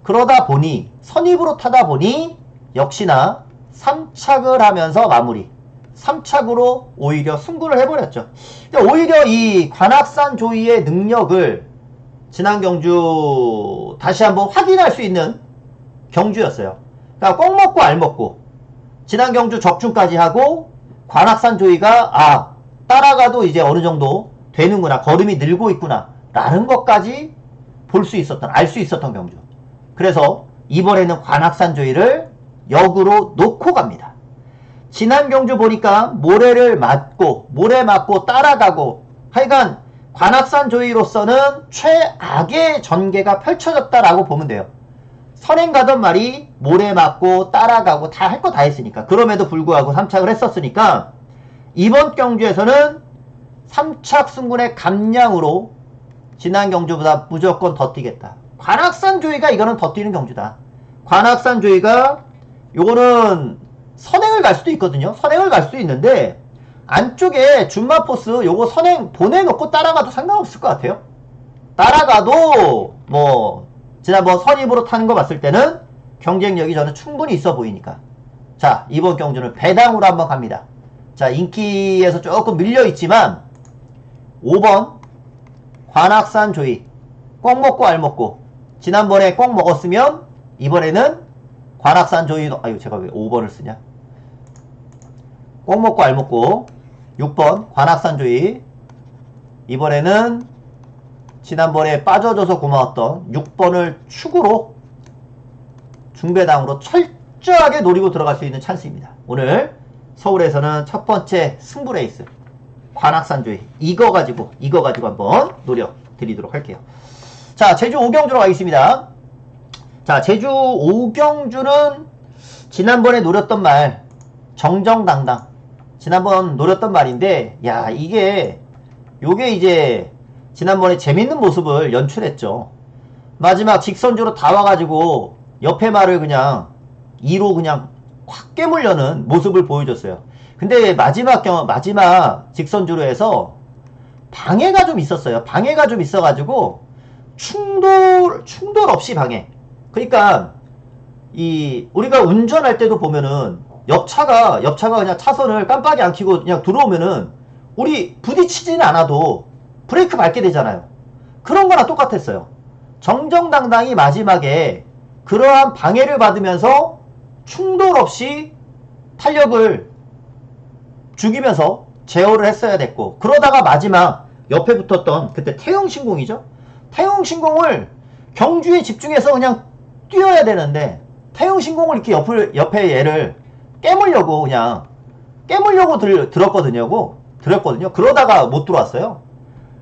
그러다 보니 선입으로 타다 보니 역시나 3착을 하면서 마무리 3착으로 오히려 승부를 해버렸죠. 오히려 이 관악산 조이의 능력을 지난 경주 다시 한번 확인할 수 있는 경주였어요. 그러니까 꼭 먹고 알 먹고 지난 경주 적중까지 하고 관악산 조이가 따라가도 이제 어느 정도 되는구나, 걸음이 늘고 있구나 라는 것까지 알 수 있었던 경주. 그래서 이번에는 관악산 조이를 역으로 놓고 갑니다. 지난 경주 보니까 모래 맞고 따라가고 하여간 관악산 조이로서는 최악의 전개가 펼쳐졌다라고 보면 돼요. 선행 가던 말이 모래 맞고 따라가고 다 할 거 다 했으니까. 그럼에도 불구하고 3착을 했었으니까 이번 경주에서는 3착 승군의 감량으로 지난 경주보다 무조건 더 뛰겠다. 관악산 조이가 이거는 더 뛰는 경주다. 관악산 조이가 요거는 선행을 갈 수도 있거든요. 선행을 갈 수도 있는데 안쪽에 준마포스 요거 선행 보내놓고 따라가도 상관없을 것 같아요. 따라가도 뭐 지난번 선입으로 타는 거 봤을 때는 경쟁력이 저는 충분히 있어 보이니까. 자, 이번 경주는 배당으로 한번 갑니다. 자, 인기에서 조금 밀려있지만 5번 관악산 조이 꼭 먹고 알 먹고. 지난번에 꼭 먹었으면 이번에는 관악산 조이도, 아유 제가 왜 5번을 쓰냐. 꼭 먹고 알 먹고. 6번 관악산 조이, 이번에는 지난번에 빠져줘서 고마웠던 6번을 축으로 중배당으로 철저하게 노리고 들어갈 수 있는 찬스입니다. 오늘 서울에서는 첫 번째 승부 레이스 관악산 조이, 이거 가지고 한번 노력 드리도록 할게요. 자, 제주 5경주로 가겠습니다. 자, 제주 5경주는 지난번에 노렸던 말 정정당당, 지난번 노렸던 말인데, 야, 요게 이제 지난번에 재밌는 모습을 연출했죠. 마지막 직선주로 다 와가지고 옆에 말을 그냥 2로 그냥 확 깨물려는 모습을 보여줬어요. 근데 마지막 직선주로 해서 방해가 좀 있었어요. 방해가 좀 있어가지고 충돌 없이 방해. 그러니까 우리가 운전할 때도 보면은 옆차가 그냥 차선을 깜빡이 안 켜고 그냥 들어오면은 우리 부딪히지는 않아도 브레이크 밟게 되잖아요. 그런 거랑 똑같았어요. 정정당당히 마지막에 그러한 방해를 받으면서 충돌 없이 탄력을 죽이면서 제어를 했어야 됐고, 그러다가 마지막 옆에 붙었던 그때 태용신공이죠. 태용신공을 경주에 집중해서 그냥 뛰어야 되는데 태용신공을 이렇게 옆에 얘를 깨물려고 들었거든요. 그러다가 못 들어왔어요.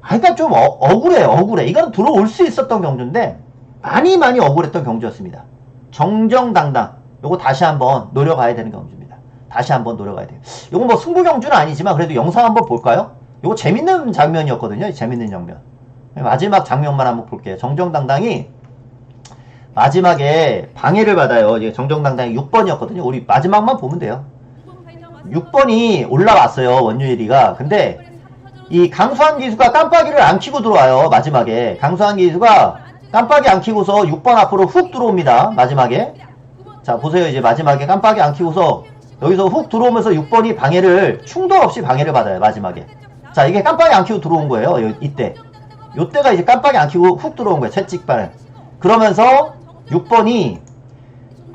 그러니까 좀 억울해. 이건 들어올 수 있었던 경주인데 많이 억울했던 경주였습니다. 정정당당 요거 다시 한번 노려가야 되는 경주입니다. 다시 한번 노려가야 돼요. 요거 뭐 승부 경주는 아니지만 그래도 영상 한번 볼까요? 요거 재밌는 장면이었거든요. 재밌는 장면. 마지막 장면만 한번 볼게요. 정정당당이 마지막에 방해를 받아요. 정정당당이 6번이었거든요. 우리 마지막만 보면 돼요. 6번이 올라왔어요. 원유일이가. 근데 이 강수한 기수가 깜빡이를 안 켜고 들어와요. 마지막에 강수한 기수가 깜빡이 안 켜고서 6번 앞으로 훅 들어옵니다. 마지막에. 자, 보세요. 이제 마지막에 깜빡이 안 켜고서 여기서 훅 들어오면서 6번이 충돌 없이 방해를 받아요. 마지막에. 자, 이게 깜빡이 안 켜고 들어온 거예요. 이때. 요때가 이제 깜빡이 안 켜고 훅 들어온 거예요. 채찍발을. 그러면서 6번이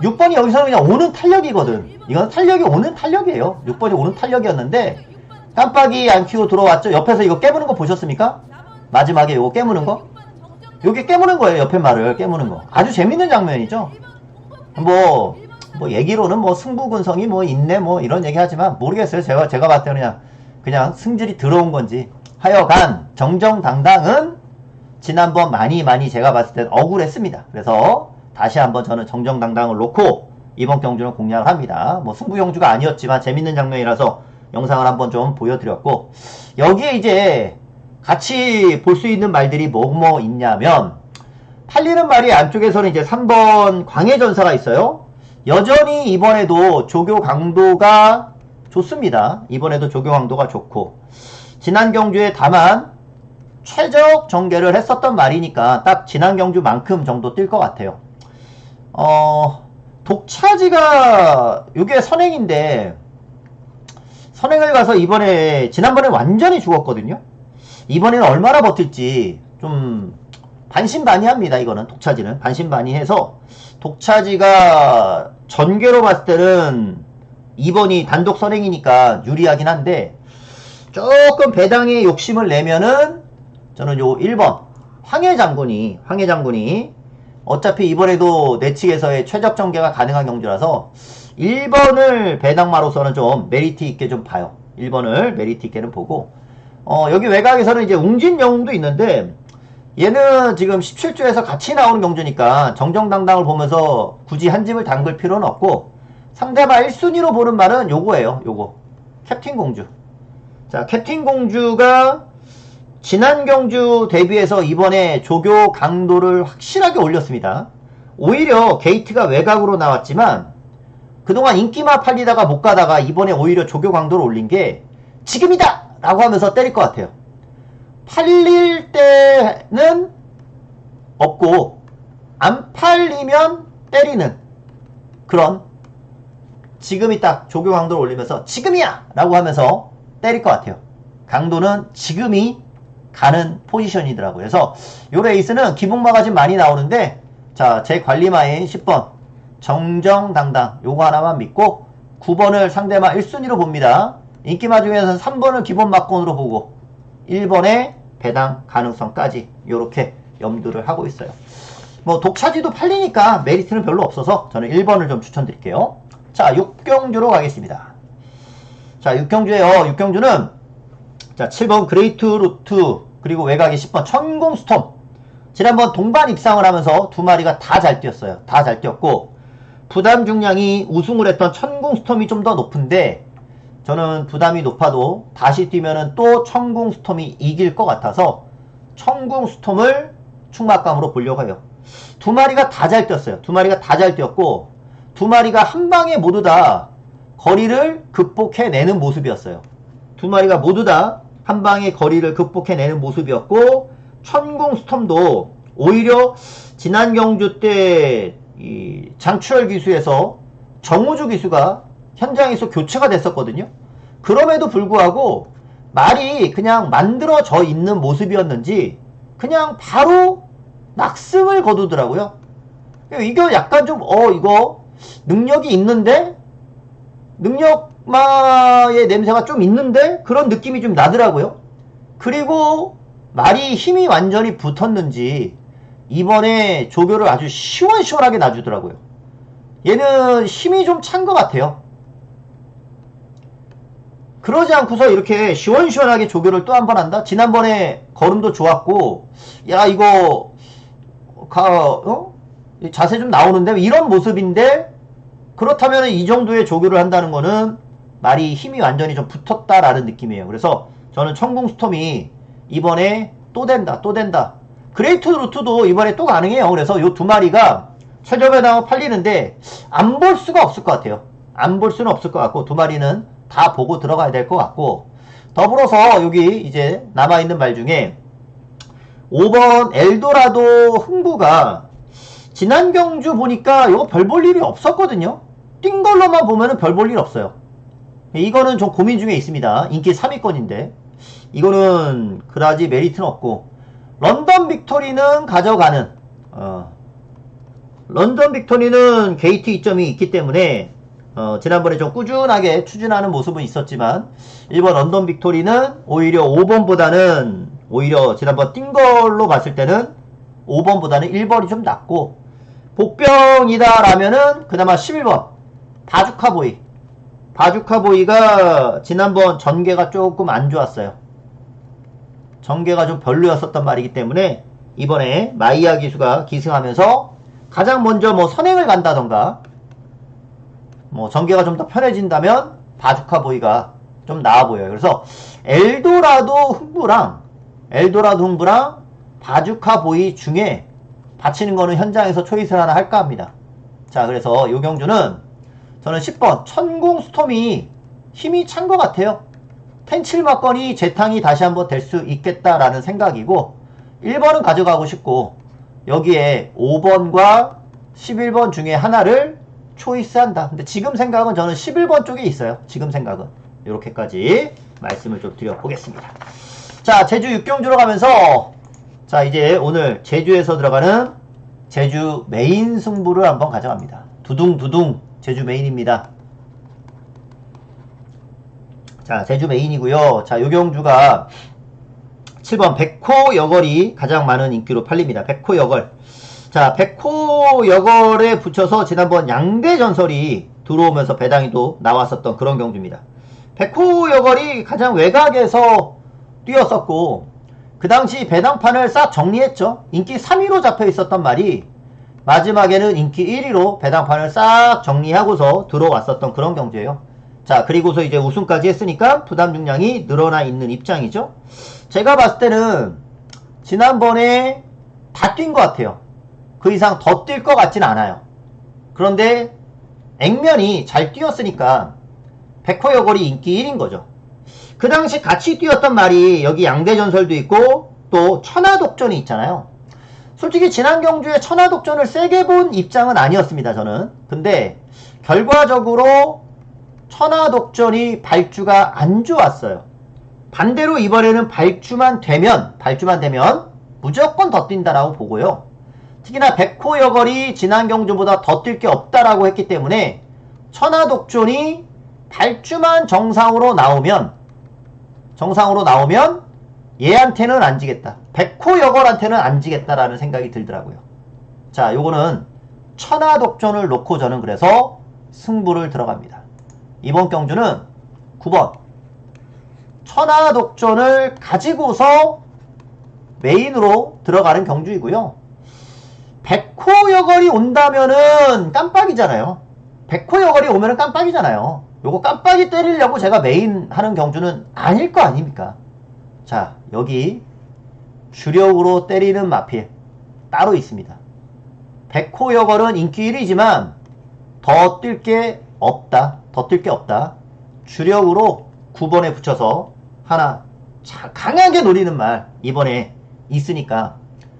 여기서는 그냥 오는 탄력이거든. 이건 탄력이 오는 탄력이에요. 6번이 오는 탄력이었는데 깜빡이 안 켜고 들어왔죠. 옆에서 이거 깨무는 거 보셨습니까? 마지막에 이거 깨무는 거? 요게 깨무는 거예요. 옆에 말을 깨무는 거. 아주 재밌는 장면이죠. 뭐 얘기로는 뭐 승부근성이 뭐 있네 뭐 이런 얘기 하지만 모르겠어요. 제가 봤을 때는 그냥 승질이 들어온 건지. 하여간 정정당당은 지난번 많이 제가 봤을 때는 억울했습니다. 그래서 다시 한번 저는 정정당당을 놓고 이번 경주는 공략을 합니다. 뭐 승부 경주가 아니었지만 재밌는 장면이라서 영상을 한번 좀 보여드렸고, 여기에 이제 같이 볼 수 있는 말들이 뭐 있냐면, 팔리는 말이 안쪽에서는 이제 3번 광해전사가 있어요. 여전히 이번에도 조교 강도가 좋습니다. 이번에도 조교 강도가 좋고, 지난 경주에 다만 최적 전개를 했었던 말이니까 딱 지난 경주만큼 정도 뛸 것 같아요. 독차지가 이게 선행인데 선행을 가서 지난번에 완전히 죽었거든요. 이번에는 얼마나 버틸지 좀 반신반의합니다. 이거는 독차지는 반신반의해서 독차지가 전개로 봤을 때는 2번이 단독 선행이니까 유리하긴 한데 조금 배당에 욕심을 내면은 저는 요 1번 황해장군이 어차피 이번에도 내 측에서의 최적 전개가 가능한 경주라서 1번을 배당마로서는 좀 메리트 있게 좀 봐요. 1번을 메리트 있게는 보고, 여기 외곽에서는 이제 웅진 영웅도 있는데 얘는 지금 17조에서 같이 나오는 경주니까 정정당당을 보면서 굳이 한 집을 담글 필요는 없고, 상대방 1순위로 보는 말은 요거예요. 요거 캡틴 공주. 자, 캡틴 공주가 지난 경주 대비해서 이번에 조교 강도를 확실하게 올렸습니다. 오히려 게이트가 외곽으로 나왔지만 그동안 인기만 팔리다가 못 가다가 이번에 오히려 조교 강도를 올린 게 지금이다! 라고 하면서 때릴 것 같아요. 팔릴 때는 없고 안 팔리면 때리는 그런, 지금이 딱 조교 강도를 올리면서 지금이야! 라고 하면서 때릴 것 같아요. 강도는 지금이 가는 포지션이더라고요. 그래서 요 레이스는 기본 마가진 많이 나오는데, 자, 제 관리마인 10번 정정당당 요거 하나만 믿고 9번을 상대마 1순위로 봅니다. 인기마 중에서는 3번을 기본 막건으로 보고 1번에 배당 가능성까지 요렇게 염두를 하고 있어요. 뭐 독차지도 팔리니까 메리트는 별로 없어서 저는 1번을 좀 추천드릴게요. 자, 6경주로 가겠습니다. 자, 6경주에요. 6경주는 자, 7번 그레이트 루트, 그리고 외곽에 10번 천공 스톰. 지난번 동반 입상을 하면서 두 마리가 다 잘 뛰었어요. 다 잘 뛰었고, 부담 중량이 우승을 했던 천공 스톰이 좀 더 높은데, 저는 부담이 높아도 다시 뛰면은 또 천공 스톰이 이길 것 같아서 천공 스톰을 충막감으로 보려고 해요. 두 마리가 다 잘 뛰었어요. 두 마리가 다 잘 뛰었고, 두 마리가 한 방에 모두 다 거리를 극복해내는 모습이었어요. 두 마리가 모두 다 한 방에 거리를 극복해내는 모습이었고, 천공 스톰도 오히려 지난 경주 때 이 장추열 기수에서 정우주 기수가 현장에서 교체가 됐었거든요. 그럼에도 불구하고 말이 그냥 만들어져 있는 모습이었는지 그냥 바로 낙승을 거두더라고요. 이거 약간 좀 이거 능력이 있는데, 능력마의 냄새가 좀 있는데 그런 느낌이 좀 나더라고요. 그리고 말이 힘이 완전히 붙었는지 이번에 조교를 아주 시원시원하게 놔주더라고요. 얘는 힘이 좀 찬 것 같아요. 그러지 않고서 이렇게 시원시원하게 조교를 또 한 번 한다? 지난번에 걸음도 좋았고, 야, 이거 자세 좀 나오는데 이런 모습인데, 그렇다면 이 정도의 조교를 한다는 거는 말이 힘이 완전히 좀 붙었다라는 느낌이에요. 그래서 저는 천공 스톰이 이번에 또 된다. 그레이트 루트도 이번에 또 가능해요. 그래서 요 두 마리가 최저배당을 팔리는데 안 볼 수가 없을 것 같아요. 안 볼 수는 없을 것 같고, 두 마리는 다 보고 들어가야 될 것 같고, 더불어서 여기 이제 남아있는 말 중에 5번 엘도라도 흥부가 지난 경주 보니까 이거 별 볼 일이 없었거든요. 뛴 걸로만 보면은 별 볼 일 없어요. 이거는 좀 고민 중에 있습니다. 인기 3위권인데 이거는 그다지 메리트는 없고, 런던 빅토리는 가져가는, 런던 빅토리는 게이트 이점이 있기 때문에 지난번에 좀 꾸준하게 추진하는 모습은 있었지만, 1번 런던 빅토리는 오히려 5번보다는, 오히려 지난번 뛴 걸로 봤을 때는 5번보다는 1번이 좀 낫고, 복병이다 라면은 그나마 11번 바주카보이. 바주카보이가 지난번 전개가 조금 안 좋았어요. 전개가 좀 별로였었단 말이기 때문에 이번에 마이야 기수가 기승하면서 가장 먼저 뭐 선행을 간다던가 뭐 전개가 좀 더 편해진다면 바주카보이가 좀 나아 보여요. 그래서 엘도라도 흥부랑 바주카보이 중에 바치는 거는 현장에서 초이스를 하나 할까 합니다. 자, 그래서 요 경주는 저는 10번 천공 스톰이 힘이 찬 것 같아요. 텐칠 막건이 재탕이 다시 한번 될 수 있겠다라는 생각이고, 1번은 가져가고 싶고, 여기에 5번과 11번 중에 하나를 초이스한다. 근데 지금 생각은 저는 11번 쪽에 있어요. 지금 생각은. 이렇게까지 말씀을 좀 드려보겠습니다. 자, 제주 6경주로 가면서, 자, 이제 오늘 제주에서 들어가는 제주 메인 승부를 한번 가져갑니다. 두둥두둥 제주 메인입니다. 자, 제주 메인이고요. 자, 요 경주가 7번 백호 여걸이 가장 많은 인기로 팔립니다. 백호 여걸. 자, 백호 여걸에 붙여서 지난번 양대 전설이 들어오면서 배당이도 나왔었던 그런 경주입니다. 백호 여걸이 가장 외곽에서 뛰었었고, 그 당시 배당판을 싹 정리했죠. 인기 3위로 잡혀 있었던 말이 마지막에는 인기 1위로 배당판을 싹 정리하고서 들어왔었던 그런 경주예요. 자, 그리고서 이제 우승까지 했으니까 부담 중량이 늘어나 있는 입장이죠. 제가 봤을 때는 지난번에 다 뛴 것 같아요. 그 이상 더 뛸 것 같진 않아요. 그런데 액면이 잘 뛰었으니까 백호여걸이 인기 1인 거죠. 그 당시 같이 뛰었던 말이 여기 양대전설도 있고 또 천하독전이 있잖아요. 솔직히 지난 경주에 천하독전을 세게 본 입장은 아니었습니다, 저는. 근데 결과적으로 천하독전이 발주가 안 좋았어요. 반대로 이번에는 발주만 되면 무조건 더 뛴다라고 보고요. 특히나 백호여걸이 지난 경주보다 더 뛸 게 없다라고 했기 때문에 천하독전이 발주만 정상으로 나오면 얘한테는 안 지겠다. 백호여걸한테는 안 지겠다라는 생각이 들더라고요. 자, 요거는 천하독전을 놓고 저는 그래서 승부를 들어갑니다. 이번 경주는 9번 천하독전을 가지고서 메인으로 들어가는 경주이고요. 백호여걸이 온다면은 깜빡이잖아요. 백호여걸이 오면은 깜빡이잖아요. 요거 깜빡이 때리려고 제가 메인 하는 경주는 아닐 거 아닙니까? 자, 여기 주력으로 때리는 마필 따로 있습니다. 백호여걸은 인기 1위지만 더 뛸 게 없다. 주력으로 9번에 붙여서 하나 강하게 노리는 말 이번에 있으니까,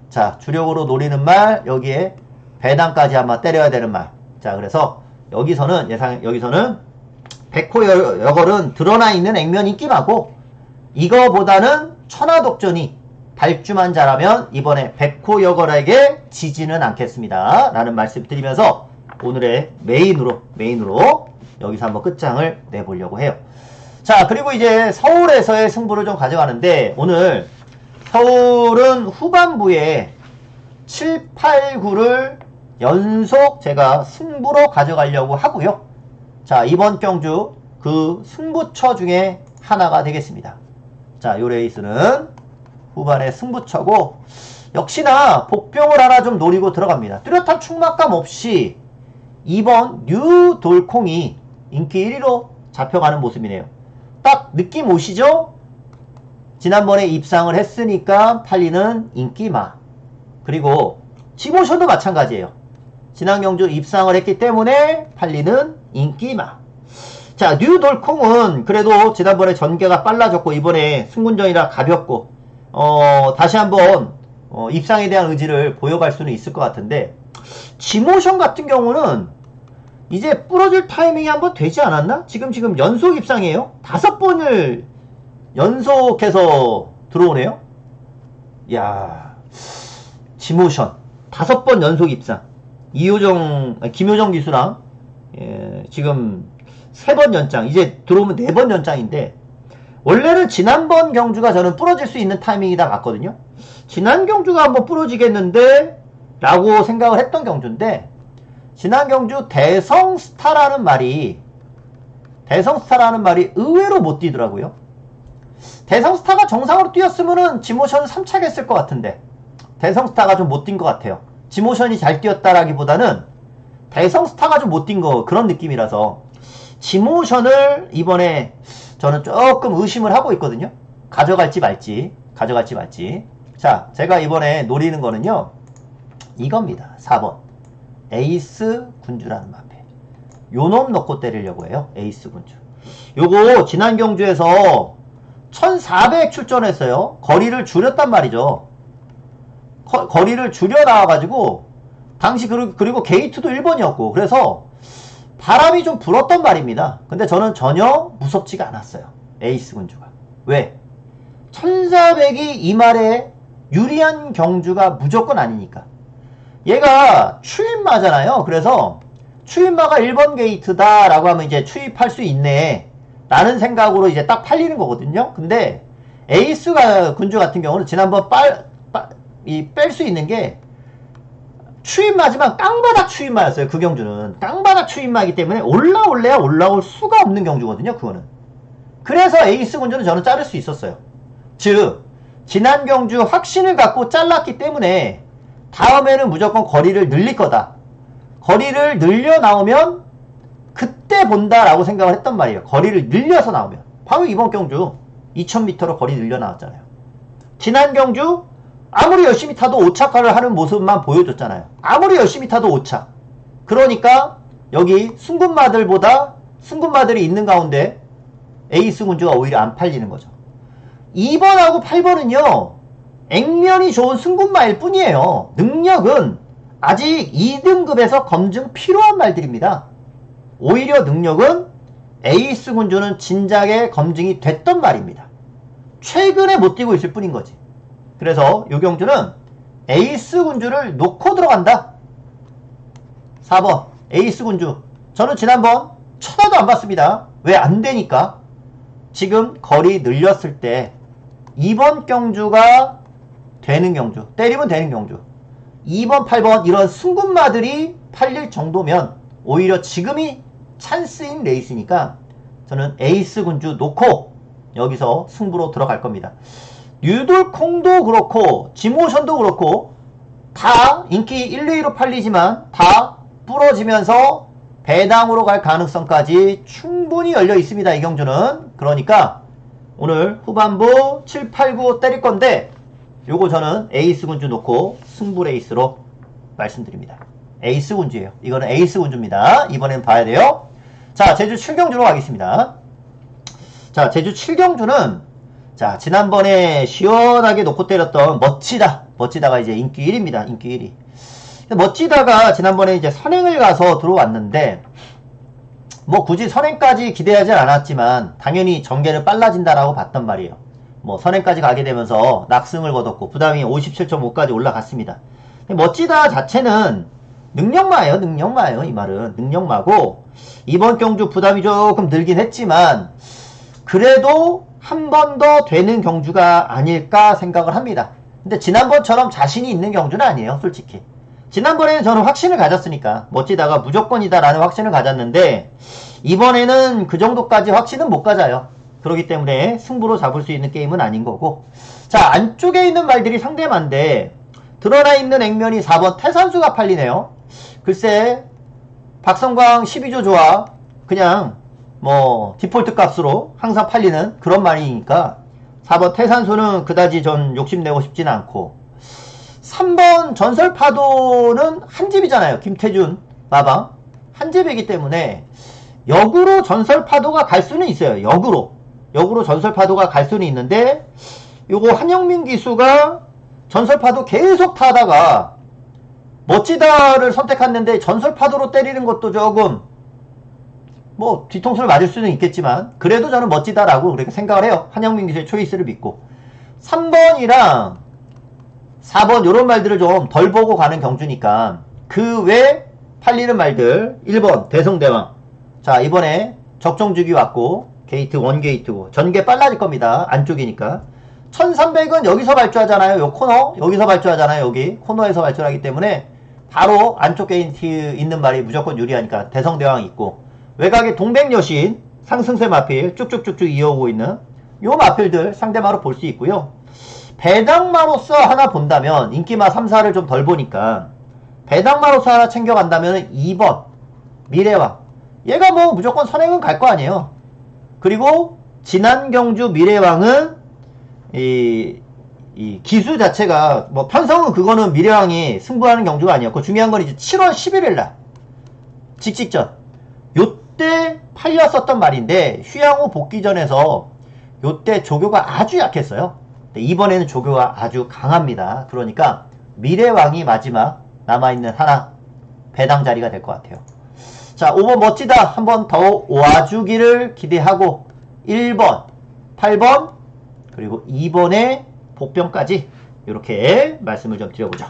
자, 주력으로 노리는 말, 여기에 배당까지 한번 때려야 되는 말. 자, 그래서 여기서는 백호여걸은 드러나 있는 액면 인기마고, 이거보다는 천하독전이 발주만 잘하면 이번에 백호여걸에게 지지는 않겠습니다 라는 말씀 드리면서 오늘의 메인으로 여기서 한번 끝장을 내보려고 해요. 자, 그리고 이제 서울에서의 승부를 좀 가져가는데, 오늘 서울은 후반부에 7, 8, 9를 연속 제가 승부로 가져가려고 하고요. 자, 이번 경주 그 승부처 중에 하나가 되겠습니다. 자, 요 레이스는 후반에 승부처고, 역시나 복병을 하나 좀 노리고 들어갑니다. 뚜렷한 충막감 없이 2번 뉴돌콩이 인기 1위로 잡혀가는 모습이네요. 딱 느낌 오시죠? 지난번에 입상을 했으니까 팔리는 인기마. 그리고 지모션도 마찬가지예요. 지난 경주 입상을 했기 때문에 팔리는 인기마. 자, 뉴돌콩은 그래도 지난번에 전개가 빨라졌고 이번에 승군전이라 가볍고 다시 한번 입상에 대한 의지를 보여갈 수는 있을 것 같은데, 지모션 같은 경우는 이제 부러질 타이밍이 한번 되지 않았나? 지금 연속 입상이에요. 5번을 연속해서 들어오네요. 이야, 지모션 5번 연속 입상. 김효정 기수랑 지금 3번 연장, 이제 들어오면 4번 연장인데, 원래는 지난번 경주가 저는 부러질 수 있는 타이밍이다 봤거든요. 지난 경주가 한번 부러지겠는데 라고 생각을 했던 경주인데, 지난 경주 대성스타라는 말이 의외로 못 뛰더라고요. 대성스타가 정상으로 뛰었으면은 지모션은 3차겠을 것 같은데, 대성스타가 좀 못 뛴 것 같아요. 지모션이 잘 뛰었다라기보다는 대성스타가 좀 못 뛴 거, 그런 느낌이라서 지모션을 이번에 저는 조금 의심을 하고 있거든요. 가져갈지 말지. 자, 제가 이번에 노리는 거는요, 이겁니다. 4번 에이스 군주라는 마페. 요놈 넣고 때리려고 해요. 에이스 군주. 요거 지난 경주에서 1400 출전했어요. 거리를 줄였단 말이죠. 거리를 줄여 나와가지고 당시 그리고 게이트도 1번이었고 그래서 바람이 좀 불었던 말입니다. 근데 저는 전혀 무섭지가 않았어요. 에이스 군주가. 왜? 1400이 이 말에 유리한 경주가 무조건 아니니까. 얘가 추임마잖아요. 그래서 추임마가 1번 게이트다 라고 하면 이제 추입할 수 있네 라는 생각으로 이제 딱 팔리는 거거든요. 근데 에이스 군주 같은 경우는 지난번 뺄 수 있는 게 추임마지만 깡바닥 추임마였어요. 그 경주는 깡바닥 추임마이기 때문에 올라올래야 올라올 수가 없는 경주거든요. 그거는. 그래서 에이스 군주는 저는 자를 수 있었어요. 즉 지난 경주 확신을 갖고 잘랐기 때문에 다음에는 무조건 거리를 늘릴 거다. 거리를 늘려 나오면 그때 본다라고 생각을 했단 말이에요. 거리를 늘려서 나오면. 바로 이번 경주 2000m로 거리 늘려 나왔잖아요. 지난 경주 아무리 열심히 타도 오차가를 하는 모습만 보여줬잖아요. 아무리 열심히 타도 오차. 그러니까 여기 순금마들이 있는 가운데 에이스 군주가 오히려 안 팔리는 거죠. 2번하고 8번은요. 액면이 좋은 순금마일 뿐이에요. 능력은 아직 2등급에서 검증 필요한 말들입니다. 오히려 능력은 에이스 군주는 진작에 검증이 됐던 말입니다. 최근에 못 뛰고 있을 뿐인 거지. 그래서 이 경주는 에이스 군주를 놓고 들어간다. 4번 에이스 군주. 저는 지난번 쳐다도 안 봤습니다. 왜 안 되니까. 지금 거리 늘렸을 때 이번 경주가 되는 경주, 때리면 되는 경주, 2번 8번 이런 순금마들이 팔릴 정도면 오히려 지금이 찬스인 레이스니까 저는 에이스 군주 놓고 여기서 승부로 들어갈 겁니다. 뉴돌콩도 그렇고 지모션도 그렇고 다 인기 1, 2위로 팔리지만 다 부러지면서 배당으로 갈 가능성까지 충분히 열려 있습니다. 이 경주는. 그러니까 오늘 후반부 7, 8, 9 때릴 건데 요거 저는 에이스 군주 놓고 승부 레이스로 말씀드립니다. 에이스 군주예요. 이거는 에이스 군주입니다. 이번엔 봐야 돼요. 자, 제주 7경주로 가겠습니다. 자, 제주 7경주는 자, 지난번에 시원하게 놓고 때렸던 멋지다가 이제 인기 1위입니다. 인기 1위. 멋지다가 지난번에 이제 선행을 가서 들어왔는데 뭐 굳이 선행까지 기대하진 않았지만 당연히 전개를 빨라진다라고 봤단 말이에요. 뭐 선행까지 가게 되면서 낙승을 거뒀고 부담이 57.5까지 올라갔습니다. 멋지다 자체는 능력마예요. 이 말은 능력마고 이번 경주 부담이 조금 늘긴 했지만 그래도 한 번 더 되는 경주가 아닐까 생각을 합니다. 근데 지난번처럼 자신이 있는 경주는 아니에요. 솔직히 지난번에는 저는 확신을 가졌으니까 멋지다가 무조건이다 라는 확신을 가졌는데 이번에는 그 정도까지 확신은 못 가져요. 그렇기 때문에 승부로 잡을 수 있는 게임은 아닌 거고. 자, 안쪽에 있는 말들이 상대만데 드러나 있는 액면이 4번 태산수가 팔리네요. 글쎄 박성광 12조 좋아 그냥 뭐 디폴트 값으로 항상 팔리는 그런 말이니까 4번 태산수는 그다지 전 욕심내고 싶지는 않고 3번 전설파도는 한 집이잖아요. 김태준 마방 한 집이기 때문에 역으로 전설파도가 갈 수는 있어요. 역으로 전설파도가 갈 수는 있는데 요거 한영민 기수가 전설파도 계속 타다가 멋지다를 선택했는데 전설파도로 때리는 것도 조금 뭐 뒤통수를 맞을 수는 있겠지만 그래도 저는 멋지다라고 그렇게 생각을 해요. 한영민 기수의 초이스를 믿고 3번이랑 4번 요런 말들을 좀 덜 보고 가는 경주니까 그 외 팔리는 말들 1번 대성대왕. 자, 이번에 적정주기 왔고 게이트 1게이트고 전개 빨라질 겁니다. 안쪽이니까 1300은 여기서 발주하잖아요. 요 코너 여기서 발주하잖아요. 여기 코너에서 발주하기 때문에 바로 안쪽 게이트 있는 말이 무조건 유리하니까 대성대왕 있고 외곽에 동백여신 상승세 마필 쭉쭉쭉쭉 이어오고 있는 요 마필들 상대마로 볼 수 있고요. 배당마로서 하나 본다면 인기마 3, 4를 좀 덜 보니까 배당마로서 하나 챙겨간다면 2번 미래왕. 얘가 뭐 무조건 선행은 갈 거 아니에요. 그리고 지난 경주 미래왕은 이 기수 자체가 뭐 편성은 그거는 미래왕이 승부하는 경주가 아니었고 중요한 건 이제 7월 11일날 직직전 요때 팔렸었던 말인데 휴양후 복귀전에서 요때 조교가 아주 약했어요. 이번에는 조교가 아주 강합니다. 그러니까 미래왕이 마지막 남아있는 하나 배당 자리가 될 것 같아요. 자, 5번 멋지다 한 번 더 와주기를 기대하고 1번 8번 그리고 2번의 복병까지 이렇게 말씀을 좀 드려보죠.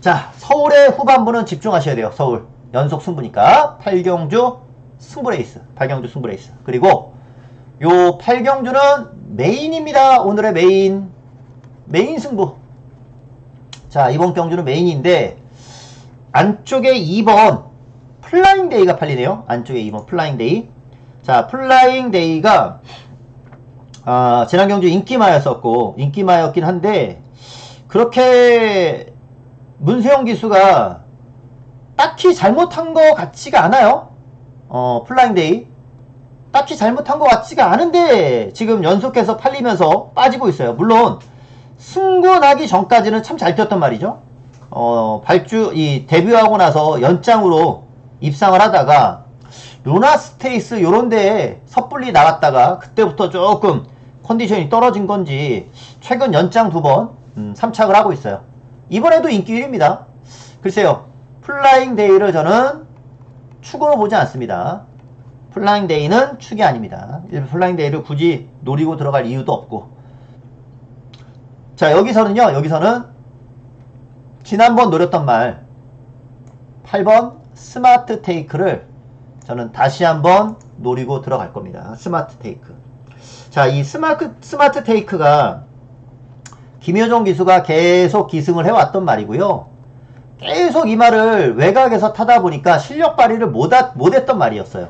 자, 서울의 후반부는 집중하셔야 돼요. 서울 연속 승부니까 8경주 승부레이스 그리고 요 8경주는 메인입니다. 오늘의 메인 승부. 자, 이번 경주는 메인인데 안쪽에 2번 플라잉데이가 팔리네요. 안쪽에 2번 플라잉데이. 자, 플라잉데이가 지난 경주 인기마였었고, 인기마였긴 한데, 그렇게 문세영 기수가 딱히 잘못한 것 같지가 않아요. 플라잉데이. 딱히 잘못한 것 같지가 않은데, 지금 연속해서 팔리면서 빠지고 있어요. 물론, 승권하기 전까지는 참 잘 뛰었단 말이죠. 데뷔하고 나서 연장으로 입상을 하다가, 루나스테이스 요런 데에 섣불리 나갔다가, 그때부터 조금 컨디션이 떨어진 건지, 최근 연장 2번, 3착을 하고 있어요. 이번에도 인기 1위입니다. 글쎄요, 플라잉데이를 저는 축으로 보지 않습니다. 플라잉데이는 축이 아닙니다. 플라잉데이를 굳이 노리고 들어갈 이유도 없고. 자, 여기서는 지난번 노렸던 말 8번 스마트 테이크를 저는 다시 한번 노리고 들어갈 겁니다. 스마트 테이크. 자, 이 스마트 테이크가 김효정 기수가 계속 기승을 해왔던 말이고요. 계속 이 말을 외곽에서 타다 보니까 실력 발휘를 못했던 말이었어요.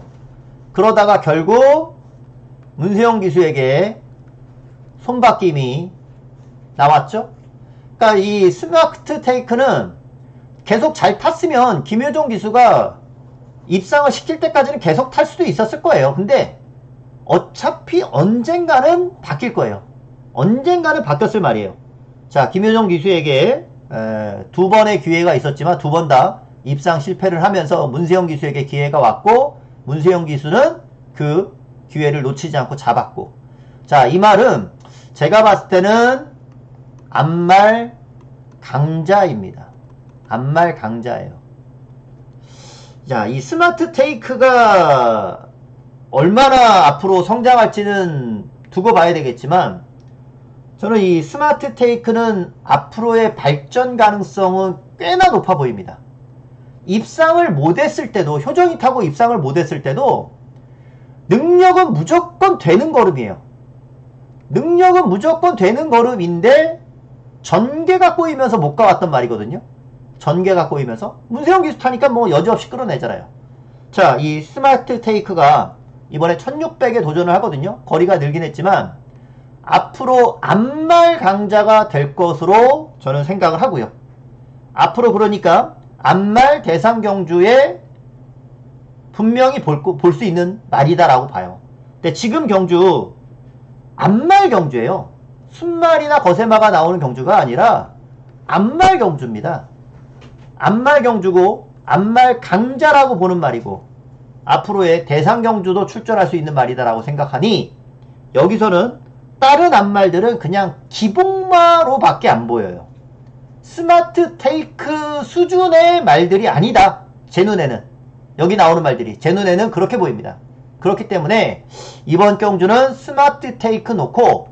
그러다가 결국 문세영 기수에게 손바뀜이 나왔죠. 그러니까 이 스마트 테이크는 계속 잘 탔으면 김효정 기수가 입상을 시킬 때까지는 계속 탈 수도 있었을 거예요. 근데 어차피 언젠가는 바뀔 거예요. 언젠가는 바뀌었을 말이에요. 자, 김효정 기수에게 2번의 기회가 있었지만 2번 다 입상 실패를 하면서 문세영 기수에게 기회가 왔고, 문세영 기수는 그 기회를 놓치지 않고 잡았고. 자, 이 말은 제가 봤을 때는 암말 강자입니다. 암말 강자예요. 자, 이 스마트 테이크가 얼마나 앞으로 성장할지는 두고 봐야 되겠지만, 저는 이 스마트 테이크는 앞으로의 발전 가능성은 꽤나 높아 보입니다. 입상을 못했을 때도, 효정이 타고 입상을 못했을 때도 능력은 무조건 되는 걸음이에요. 능력은 무조건 되는 걸음인데 전개가 꼬이면서 못 가왔단 말이거든요. 전개가 꼬이면서 문세영 기수 타니까 뭐 여지없이 끌어내잖아요. 자, 이 스마트 테이크가 이번에 1600에 도전을 하거든요. 거리가 늘긴 했지만 앞으로 암말 강자가 될 것으로 저는 생각을 하고요. 앞으로 그러니까 암말 대상 경주에 분명히 볼 수 있는 말이다라고 봐요. 근데 지금 경주 암말 경주예요. 순말이나 거세마가 나오는 경주가 아니라 암말 경주입니다. 암말 경주고 암말 강자라고 보는 말이고, 앞으로의 대상 경주도 출전할 수 있는 말이다라고 생각하니, 여기서는 다른 암말들은 그냥 기복마로 밖에 안 보여요. 스마트 테이크 수준의 말들이 아니다. 제 눈에는. 여기 나오는 말들이 제 눈에는 그렇게 보입니다. 그렇기 때문에 이번 경주는 스마트 테이크 놓고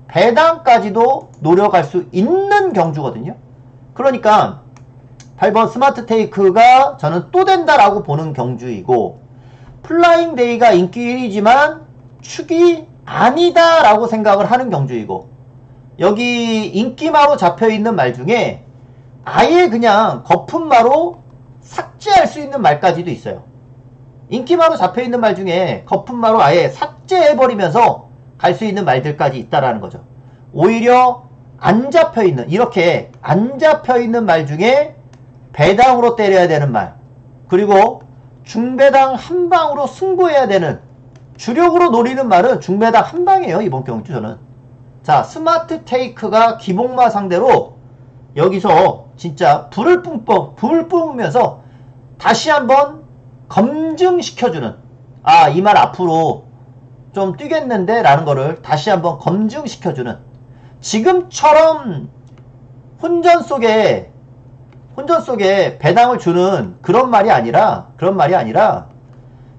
배당까지도 노려갈 수 있는 경주거든요. 그러니까 8번 스마트 테이크가 저는 또 된다라고 보는 경주이고, 플라잉 데이가 인기 1위지만 축이 아니다 라고 생각을 하는 경주이고, 여기 인기마로 잡혀있는 말 중에 아예 그냥 거품마로 삭제할 수 있는 말까지도 있어요. 인기마로 잡혀있는 말 중에 거품마로 아예 삭제해버리면서 갈 수 있는 말들까지 있다라는 거죠. 오히려 안 잡혀있는, 이렇게 안 잡혀있는 말 중에 배당으로 때려야 되는 말, 그리고 중배당 한 방으로 승부해야 되는, 주력으로 노리는 말은 중배당 한 방이에요, 이번 경주 저는. 자, 스마트 테이크가 기복마 상대로 여기서 진짜 불을 뿜으면서 다시 한번 검증시켜주는, 이 말 앞으로 좀 뛰겠는데 라는 거를 다시 한번 검증시켜주는, 지금처럼 혼전 속에 배당을 주는 그런 말이 아니라,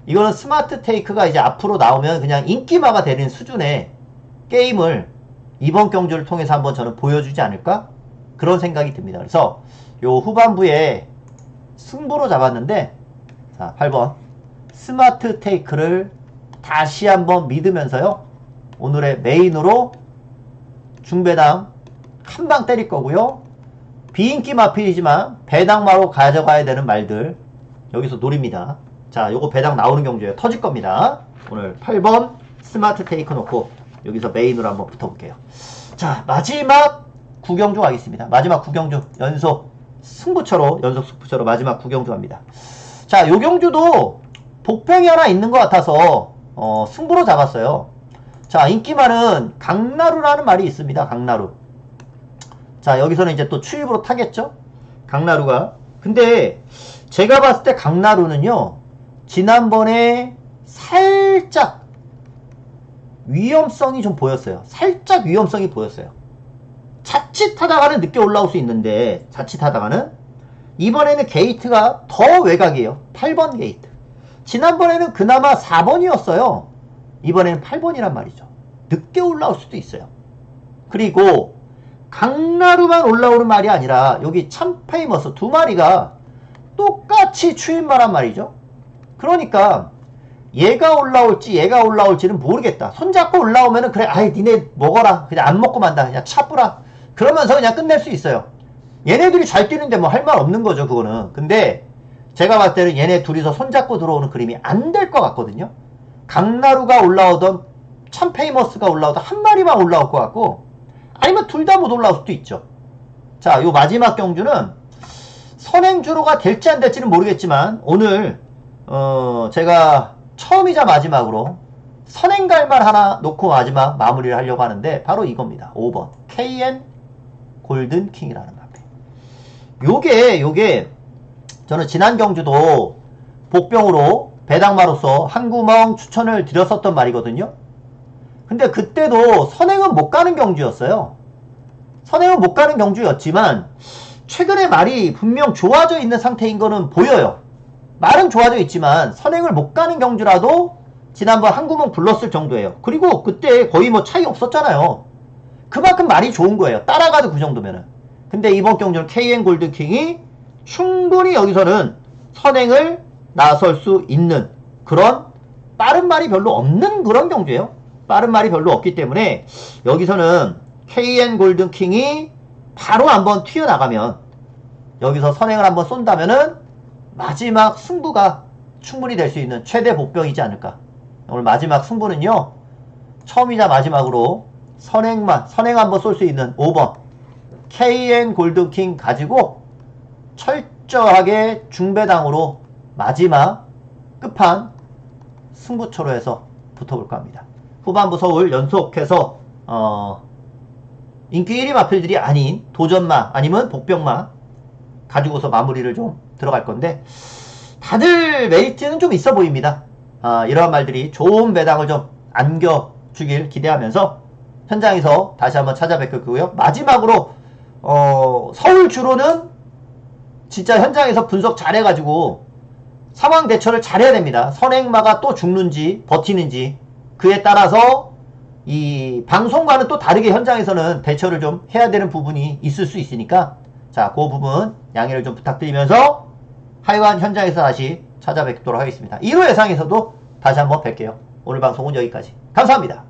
이거는 스마트 테이크가 이제 앞으로 나오면 그냥 인기마가 되는 수준의 게임을 이번 경주를 통해서 한번 저는 보여주지 않을까? 그런 생각이 듭니다. 그래서 요 후반부에 승부로 잡았는데, 자, 8번 스마트 테이크를 다시 한번 믿으면서요, 오늘의 메인으로 중배당 한 방 때릴 거고요. 비인기 마필이지만 배당마로 가져가야 되는 말들 여기서 노립니다. 자, 요거 배당 나오는 경주에 터질 겁니다. 오늘 8번 스마트 테이크 놓고 여기서 메인으로 한번 붙어볼게요. 자, 마지막 9경주 가겠습니다. 마지막 9경주 연속 승부처로 마지막 9경주 합니다. 자, 요 경주도 복병이 하나 있는 것 같아서 승부로 잡았어요. 자, 인기 많은 강나루라는 말이 있습니다. 강나루. 자, 여기서는 이제 또 추입으로 타겠죠? 강나루가. 근데 제가 봤을 때 강나루는요, 지난번에 살짝 위험성이 좀 보였어요. 살짝 위험성이 보였어요. 자칫하다가는 늦게 올라올 수 있는데, 자칫하다가는 이번에는 게이트가 더 외곽이에요. 8번 게이트. 지난번에는 그나마 4번이었어요. 이번에는 8번이란 말이죠. 늦게 올라올 수도 있어요. 그리고 강나루만 올라오는 말이 아니라 여기 참페이머스 두 마리가 똑같이 추임말한 말이죠. 그러니까 얘가 올라올지 얘가 올라올지는 모르겠다. 손잡고 올라오면은 그래, 아이 니네 먹어라, 그냥 안 먹고 만다, 그냥 차뿌라, 그러면서 그냥 끝낼 수 있어요. 얘네들이 잘 뛰는데 뭐 할 말 없는 거죠, 그거는. 근데 제가 봤을 때는 얘네 둘이서 손잡고 들어오는 그림이 안 될 것 같거든요. 강나루가 올라오던 참페이머스가 올라오던 한 마리만 올라올 것 같고, 아니면 둘 다 못 올라올 수도 있죠. 자, 요 마지막 경주는 선행주로가 될지 안 될지는 모르겠지만, 오늘 제가 처음이자 마지막으로 선행갈말 하나 놓고 마지막 마무리를 하려고 하는데, 바로 이겁니다. 5번 KN 골든킹이라는 마페. 요게 저는 지난 경주도 복병으로 배당마로서 한 구멍 추천을 드렸었던 말이거든요. 근데 그때도 선행은 못 가는 경주였어요. 선행은 못 가는 경주였지만 최근에 말이 분명 좋아져 있는 상태인 거는 보여요. 말은 좋아져 있지만 선행을 못 가는 경주라도 지난번 한 구멍 불렀을 정도예요. 그리고 그때 거의 뭐 차이 없었잖아요. 그만큼 말이 좋은 거예요. 따라가도 그 정도면은. 근데 이번 경주는 KN 골든킹이 충분히 여기서는 선행을 나설 수 있는 그런 빠른 말이 별로 없는 그런 경주예요. 빠른 말이 별로 없기 때문에 여기서는 KN 골든킹이 바로 한번 튀어나가면, 여기서 선행을 한번 쏜다면은 마지막 승부가 충분히 될 수 있는 최대 복병이지 않을까. 오늘 마지막 승부는요, 처음이자 마지막으로 선행 한번 쏠 수 있는 5번 KN 골든킹 가지고 철저하게 중배당으로 마지막 끝판 승부처로 해서 붙어볼까 합니다. 후반부 서울 연속해서 인기 1위 마필들이 아닌 도전마 아니면 복병마 가지고서 마무리를 좀 들어갈 건데, 다들 메리트는 좀 있어 보입니다. 이러한 말들이 좋은 배당을 좀 안겨주길 기대하면서 현장에서 다시 한번 찾아뵙겠고요. 마지막으로 서울 주로는 진짜 현장에서 분석 잘해가지고 상황 대처를 잘해야 됩니다. 선행마가 또 죽는지 버티는지 그에 따라서 이 방송과는 또 다르게 현장에서는 대처를 좀 해야 되는 부분이 있을 수 있으니까, 자, 그 부분 양해를 좀 부탁드리면서 하여간 현장에서 다시 찾아뵙도록 하겠습니다. 1호 예상에서도 다시 한번 뵐게요. 오늘 방송은 여기까지. 감사합니다.